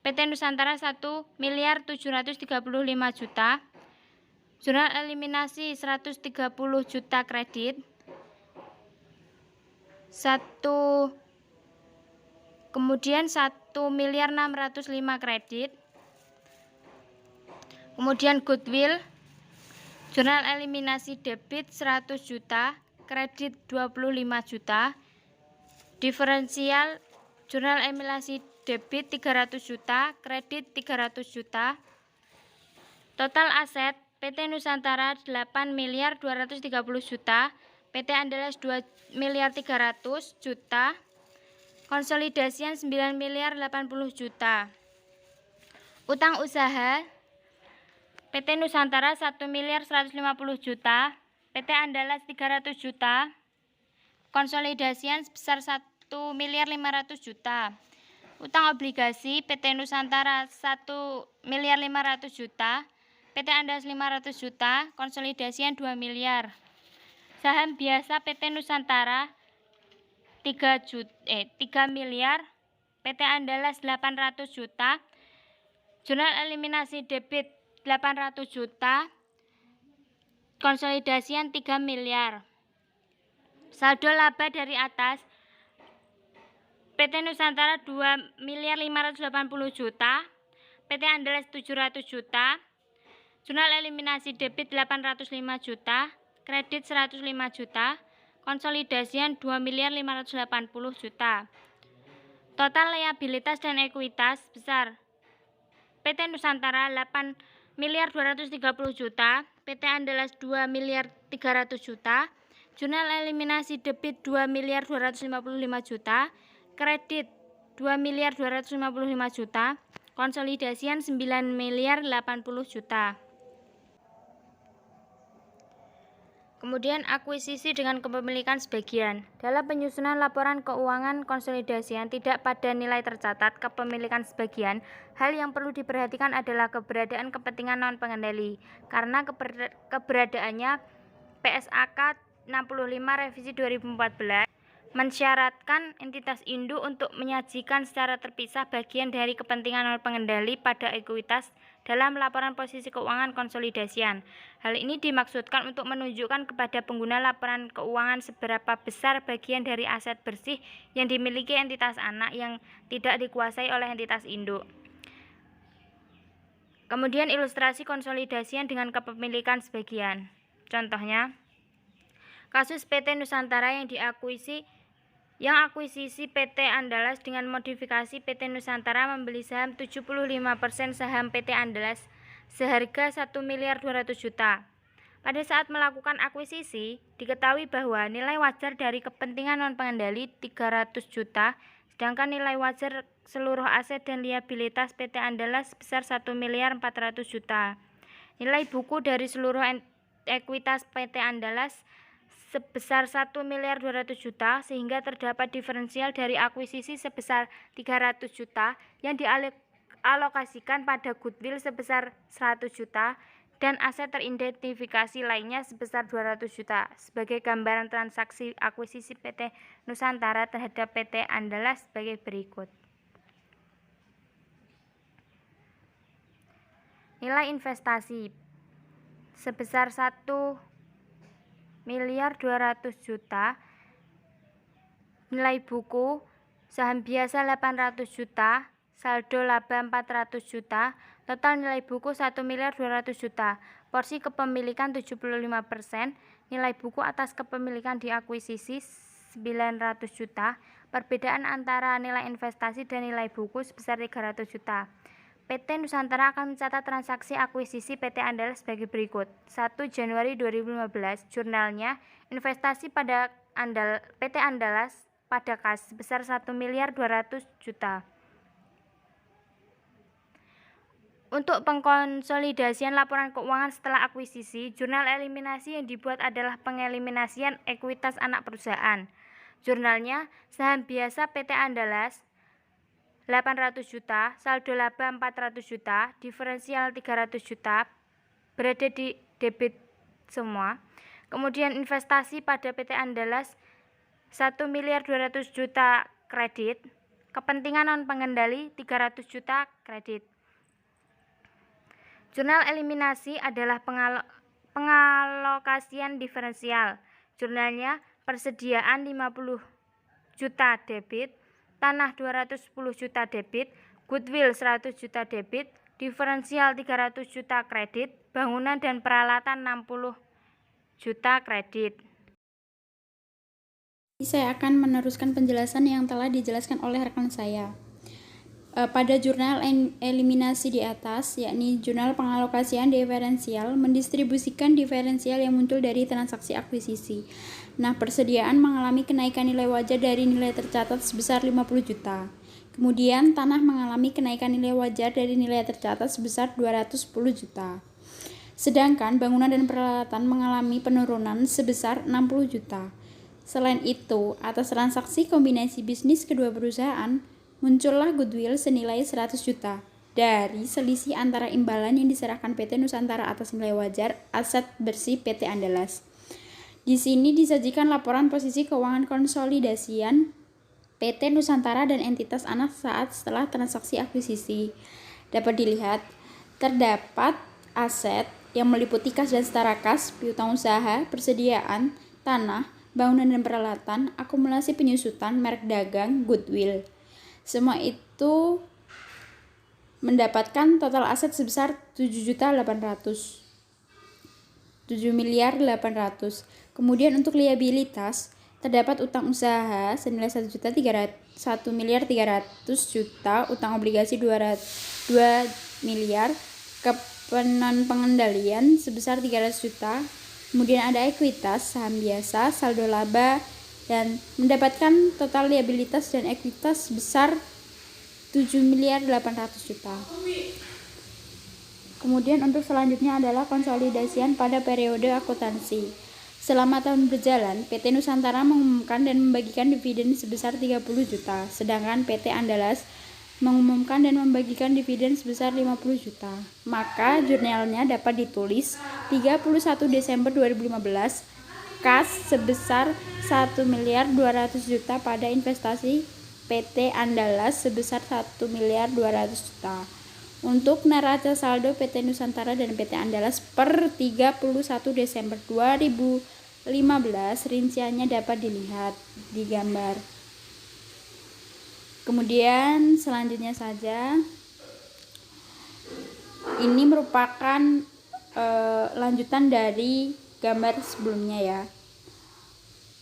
Speaker 2: PT Nusantara 1.735 juta. Jurnal eliminasi 130 juta kredit. Kemudian 1.605 kredit. Kemudian goodwill, jurnal eliminasi debit 100 juta, kredit 25 juta. Diferensial, jurnal eliminasi debit 300 juta, kredit 300 juta. Total aset PT Nusantara 8.230 juta, PT Andalas 2.300 juta, konsolidasian 9.080 juta. Utang usaha PT Nusantara 1.150 juta, PT Andalas 300 juta, konsolidasian sebesar 1.500 juta. Utang obligasi PT Nusantara 1.500 juta, PT Andalas 500 juta, konsolidasian 2 miliar. Saham biasa PT Nusantara 3 miliar, PT Andalas 800 juta, jurnal eliminasi debit 800 juta, konsolidasian 3 miliar. Saldo laba dari atas, PT Nusantara 2.580 juta, PT Andalas 700 juta, jurnal eliminasi debit 805 juta, kredit 105 juta, konsolidasian 2.580 juta. Total liabilitas dan ekuitas besar PT Nusantara 8.230 juta, PT Andalas 2.300 juta, jurnal eliminasi debit 2.255 juta, kredit 2.255 juta, konsolidasian 9.080 juta. Kemudian akuisisi dengan kepemilikan sebagian. Dalam penyusunan laporan keuangan konsolidasian tidak pada nilai tercatat kepemilikan sebagian, hal yang perlu diperhatikan adalah keberadaan kepentingan non-pengendali. Karena keberadaannya PSAK 65 revisi 2014 mensyaratkan entitas induk untuk menyajikan secara terpisah bagian dari kepentingan non-pengendali pada ekuitas dalam laporan posisi keuangan konsolidasian. Hal ini dimaksudkan untuk menunjukkan kepada pengguna laporan keuangan seberapa besar bagian dari aset bersih yang dimiliki entitas anak yang tidak dikuasai oleh entitas induk. Kemudian ilustrasi konsolidasian dengan kepemilikan sebagian. Contohnya, kasus PT Nusantara yang akuisisi PT Andalas dengan modifikasi PT Nusantara membeli saham 75% saham PT Andalas seharga 1.200 juta. Pada saat melakukan akuisisi, diketahui bahwa nilai wajar dari kepentingan non-pengendali 300 juta, sedangkan nilai wajar seluruh aset dan liabilitas PT Andalas sebesar 1.400 juta. Nilai buku dari seluruh ekuitas PT Andalas sebesar 1.200 juta, sehingga terdapat diferensial dari akuisisi sebesar 300 juta yang dialokasikan pada goodwill sebesar 100 juta dan aset teridentifikasi lainnya sebesar 200 juta. Sebagai gambaran transaksi akuisisi PT Nusantara terhadap PT Andalas sebagai berikut. Nilai investasi sebesar 1.200 juta, nilai buku saham biasa 800 juta, saldo laba 400 juta, total nilai buku 1.200 juta, porsi kepemilikan 75%, nilai buku atas kepemilikan diakuisisi 900 juta, perbedaan antara nilai investasi dan nilai buku sebesar 300 juta. PT Nusantara akan mencatat transaksi akuisisi PT Andalas sebagai berikut. 1 Januari 2015, jurnalnya, investasi pada PT Andalas pada kas sebesar 1.200 juta. Untuk pengkonsolidasian laporan keuangan setelah akuisisi, jurnal eliminasi yang dibuat adalah pengeliminasian ekuitas anak perusahaan.
Speaker 5: Jurnalnya, saham biasa PT Andalas 800 juta, saldo laba 400 juta, diferensial 300 juta, berada di debit semua. Kemudian investasi pada PT Andalas 1.200 juta kredit, kepentingan non pengendali 300 juta kredit. Jurnal eliminasi adalah pengalokasian diferensial. Jurnalnya persediaan 50 juta debit, tanah 210 juta debit, goodwill 100 juta debit, diferensial 300 juta kredit, bangunan dan peralatan 60 juta kredit.
Speaker 6: Saya akan meneruskan penjelasan yang telah dijelaskan oleh rekan saya. Pada jurnal eliminasi di atas, yakni jurnal pengalokasian diferensial, mendistribusikan diferensial yang muncul dari transaksi akuisisi. Nah, persediaan mengalami kenaikan nilai wajar dari nilai tercatat sebesar 50 juta. Kemudian, tanah mengalami kenaikan nilai wajar dari nilai tercatat sebesar 210 juta. Sedangkan bangunan dan peralatan mengalami penurunan sebesar 60 juta. Selain itu, atas transaksi kombinasi bisnis kedua perusahaan, muncullah goodwill senilai 100 juta dari selisih antara imbalan yang diserahkan PT Nusantara atas nilai wajar aset bersih PT Andalas. Di sini disajikan laporan posisi keuangan konsolidasian PT Nusantara dan entitas anak saat setelah transaksi akuisisi. Dapat dilihat, terdapat aset yang meliputi kas dan setara kas, piutang usaha, persediaan, tanah, bangunan dan peralatan, akumulasi penyusutan, merek dagang, goodwill. Semua itu mendapatkan total aset sebesar 7.800. Kemudian untuk liabilitas, terdapat utang usaha senilai 1.300.000.000, utang obligasi 2 miliar, kepenon pengendalian sebesar 300 juta. Kemudian ada ekuitas, saham biasa, saldo laba, dan mendapatkan total liabilitas dan ekuitas sebesar 7.800.000.000. Kemudian untuk selanjutnya adalah konsolidasian pada periode akuntansi. Selama tahun berjalan, PT Nusantara mengumumkan dan membagikan dividen sebesar 30 juta, sedangkan PT Andalas mengumumkan dan membagikan dividen sebesar 50 juta. Maka jurnalnya dapat ditulis 31 Desember 2015, kas sebesar 1.200.000.000 pada investasi PT Andalas sebesar 1.200.000.000. Untuk neraca saldo PT Nusantara dan PT Andalas per 31 Desember 2015, rinciannya dapat dilihat di gambar. Kemudian selanjutnya saja, ini merupakan lanjutan dari gambar sebelumnya ya.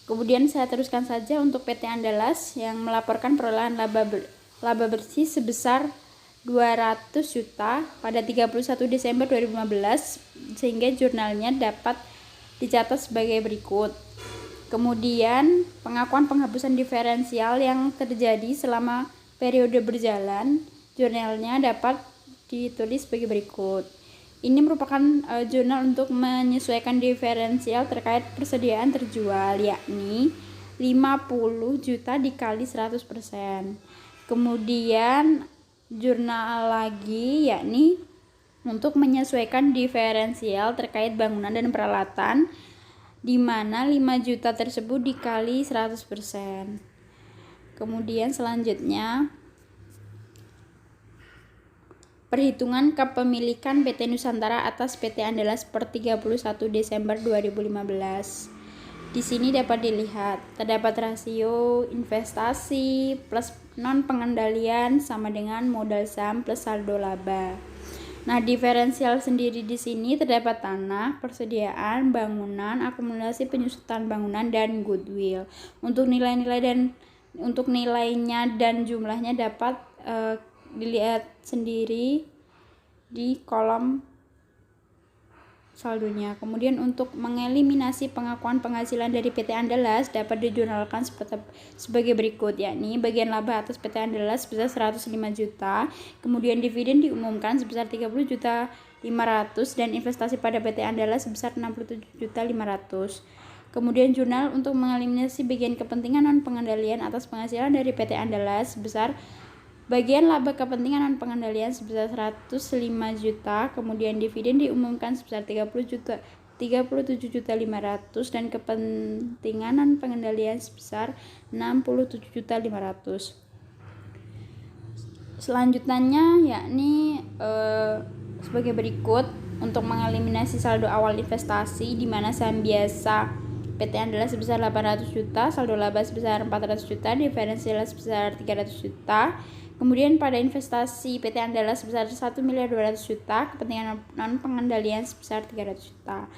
Speaker 6: Kemudian saya teruskan saja untuk PT Andalas yang melaporkan perolehan laba bersih sebesar 200 juta pada 31 Desember 2015, sehingga jurnalnya dapat dicatat sebagai berikut. Kemudian pengakuan penghapusan diferensial yang terjadi selama periode berjalan, jurnalnya dapat ditulis sebagai berikut. Ini merupakan jurnal untuk menyesuaikan diferensial terkait persediaan terjual, yakni 50 juta dikali 100%. Kemudian jurnal lagi, yakni untuk menyesuaikan diferensial terkait bangunan dan peralatan, di mana 5 juta tersebut dikali 100%. Kemudian selanjutnya, perhitungan kepemilikan PT Nusantara atas PT Andalas per 31 Desember 2015. Di sini dapat dilihat terdapat rasio investasi plus non pengendalian sama dengan modal saham plus saldo laba. Nah, diferensial sendiri di sini terdapat tanah, persediaan, bangunan, akumulasi penyusutan bangunan, dan goodwill. Untuk nilai-nilai dan untuk nilainya dan jumlahnya dapat dilihat sendiri di kolom saldonya. Kemudian untuk mengeliminasi pengakuan penghasilan dari PT Andalas dapat dijurnalkan sebagai berikut, yakni bagian laba atas PT Andalas sebesar 105 juta, kemudian dividen diumumkan sebesar 30 juta 500 dan investasi pada PT Andalas sebesar 67 juta 500. Kemudian jurnal untuk mengeliminasi bagian kepentingan non pengendalian atas penghasilan dari PT Andalas sebesar bagian laba kepentingan non pengendalian sebesar 105 juta, kemudian dividen diumumkan sebesar 37.500.000 dan kepentingan non pengendalian sebesar 67.500.000. Selanjutnya yakni sebagai berikut. Untuk mengeliminasi saldo awal investasi di mana saham biasa PT Andalas sebesar 800 juta, saldo laba sebesar 400 juta, diferensial sebesar 300 juta. Kemudian pada investasi PT Andalas sebesar 1.200.000 juta, kepentingan non pengendalian sebesar 300 juta.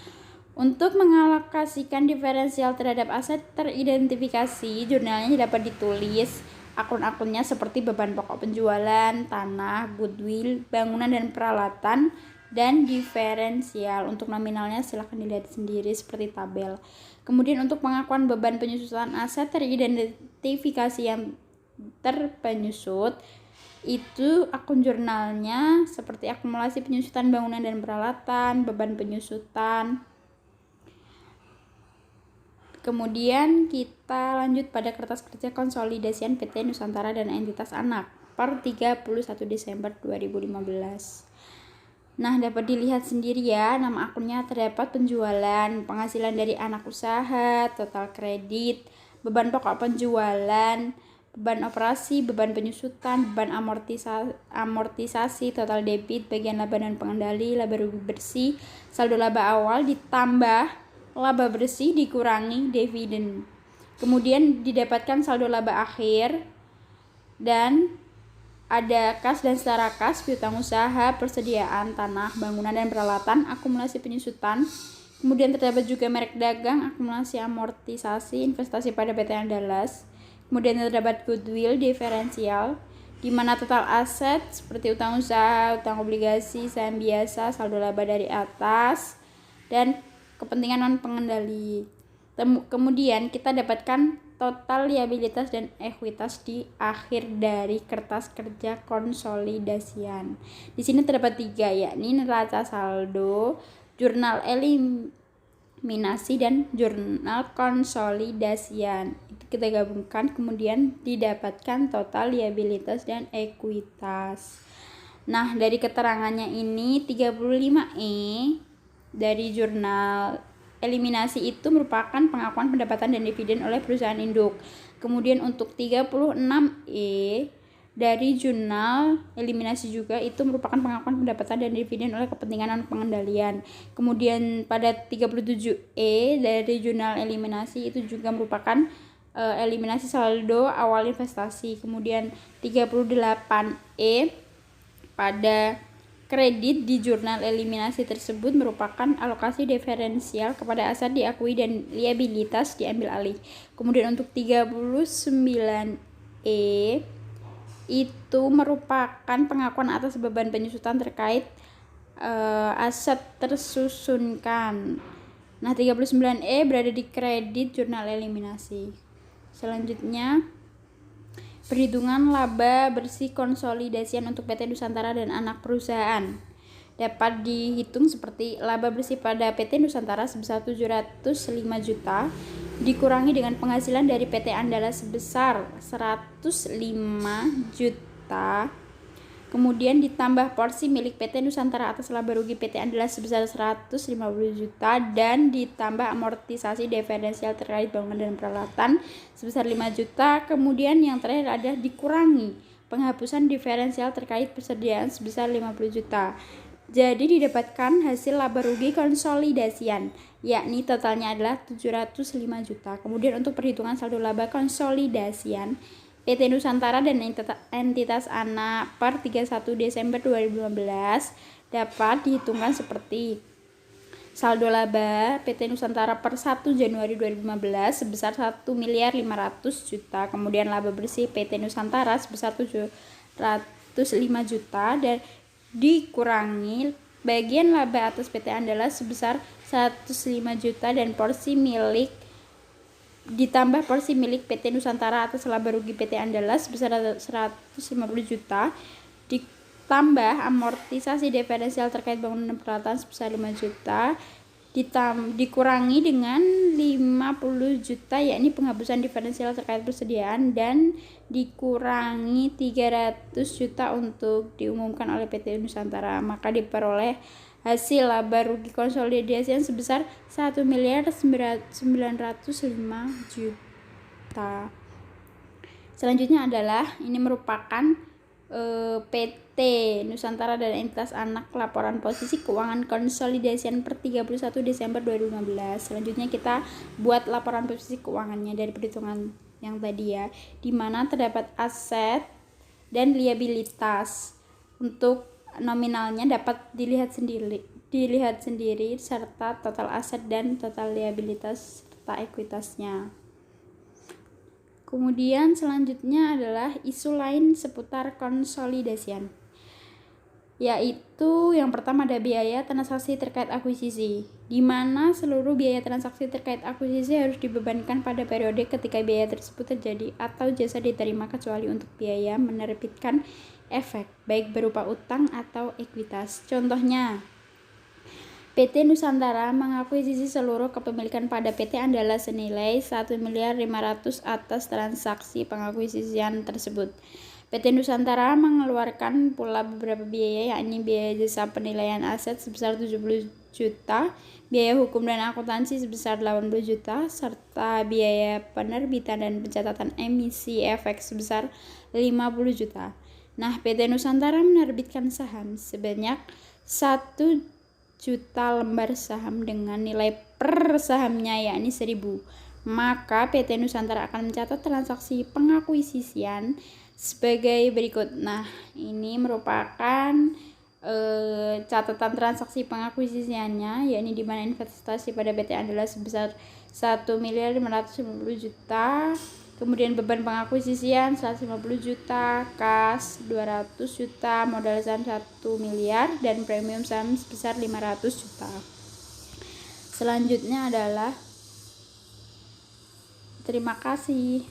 Speaker 6: Untuk mengalokasikan diferensial terhadap aset teridentifikasi, jurnalnya dapat ditulis akun-akunnya seperti beban pokok penjualan, tanah, goodwill, bangunan dan peralatan, dan diferensial. Untuk nominalnya silahkan dilihat sendiri seperti tabel. Kemudian untuk pengakuan beban penyusutan aset teridentifikasi yang terpenyusut, itu akun jurnalnya seperti akumulasi penyusutan bangunan dan peralatan, beban penyusutan. Kemudian kita lanjut pada kertas kerja konsolidasian PT Nusantara dan entitas anak per 31 Desember 2015. Nah, dapat dilihat sendiri ya, nama akunnya terdapat penjualan, penghasilan dari anak usaha, total kredit, beban pokok penjualan, beban operasi, beban penyusutan, beban amortisasi, total debit, bagian laba dan pengendali, laba rugi bersih, saldo laba awal ditambah laba bersih dikurangi dividen. Kemudian didapatkan saldo laba akhir dan ada kas dan setara kas, piutang usaha, persediaan tanah, bangunan dan peralatan, akumulasi penyusutan. Kemudian terdapat juga merek dagang, akumulasi amortisasi, investasi pada PT Andalas. Kemudian terdapat goodwill, diferensial, di mana total aset seperti utang usaha, utang obligasi, saham biasa, saldo laba dari atas, dan kepentingan non pengendali. Kemudian kita dapatkan total liabilitas dan ekuitas di akhir dari kertas kerja konsolidasian. Di sini terdapat 3, yakni neraca saldo, jurnal eliminasi, dan jurnal konsolidasian. Itu kita gabungkan, kemudian didapatkan total liabilitas dan ekuitas. Nah, dari keterangannya ini 35E dari jurnal eliminasi itu merupakan pengakuan pendapatan dan dividen oleh perusahaan induk. Kemudian untuk 36E dari jurnal eliminasi juga itu merupakan pengakuan pendapatan dan dividen oleh kepentingan non pengendalian. Kemudian pada 37E dari jurnal eliminasi itu juga merupakan eliminasi saldo awal investasi. Kemudian 38E pada kredit di jurnal eliminasi tersebut merupakan alokasi diferensial kepada aset diakui dan liabilitas diambil alih. Kemudian untuk 39E itu merupakan pengakuan atas beban penyusutan terkait aset tersusunkan. Nah, 39E berada di kredit jurnal eliminasi. Selanjutnya, perhitungan laba bersih konsolidasian untuk PT Nusantara dan anak perusahaan dapat dihitung seperti laba bersih pada PT Nusantara sebesar 705 juta dikurangi dengan penghasilan dari PT Andalas sebesar 105 juta, kemudian ditambah porsi milik PT Nusantara atas laba rugi PT Andalas sebesar 150 juta dan ditambah amortisasi diferensial terkait bangunan dan peralatan sebesar 5 juta. Kemudian yang terakhir ada dikurangi penghapusan diferensial terkait persediaan sebesar 50 juta. Jadi didapatkan hasil laba rugi konsolidasian, yakni totalnya adalah 705 juta. Kemudian untuk perhitungan saldo laba konsolidasian PT Nusantara dan entitas anak per 31 Desember 2015 dapat dihitungkan seperti saldo laba PT Nusantara per 1 Januari 2015 sebesar 1.500 juta, kemudian laba bersih PT Nusantara sebesar 705 juta dan dikurangi bagian laba atas PT Andalas sebesar 105 juta dan porsi milik ditambah porsi milik PT Nusantara atas laba rugi PT Andalas sebesar 150 juta ditambah amortisasi diferensial terkait bangunan dan peralatan sebesar 5 juta dikurangi dengan 50 juta yakni penghapusan diferensial terkait persediaan, dan dikurangi 300 juta untuk diumumkan oleh PT Nusantara, maka diperoleh hasil laba rugi konsolidasi yang sebesar 1.905 juta. Selanjutnya adalah ini merupakan PT Nusantara dan entitas anak laporan posisi keuangan konsolidasian per 31 Desember 2015. Selanjutnya kita buat laporan posisi keuangannya dari perhitungan yang tadi ya, di mana terdapat aset dan liabilitas. Untuk nominalnya dapat dilihat sendiri serta total aset dan total liabilitas serta ekuitasnya. Kemudian selanjutnya adalah isu lain seputar konsolidasian, yaitu yang pertama ada biaya transaksi terkait akuisisi, di mana seluruh biaya transaksi terkait akuisisi harus dibebankan pada periode ketika biaya tersebut terjadi atau jasa diterima, kecuali untuk biaya menerbitkan efek baik berupa utang atau ekuitas. Contohnya, PT Nusantara mengakuisisi seluruh kepemilikan pada PT Andalas senilai 1.500 atas transaksi pengakuisisian tersebut. PT Nusantara mengeluarkan pula beberapa biaya, yakni biaya jasa penilaian aset sebesar 70 juta, biaya hukum dan akuntansi sebesar 80 juta, serta biaya penerbitan dan pencatatan emisi efek sebesar 50 juta. Nah, PT Nusantara menerbitkan saham sebanyak 1 juta lembar saham dengan nilai per sahamnya yakni 1.000. Maka PT Nusantara akan mencatat transaksi pengakuisisian sebagai berikut. Nah, ini merupakan catatan transaksi pengakuisisiannya, yakni di mana investasi pada PT Andalas sebesar 1.550 juta, kemudian beban pengakuisisian 150 juta, kas 200 juta, modal saham 1 miliar, dan premium saham sebesar 500 juta. Selanjutnya adalah terima kasih.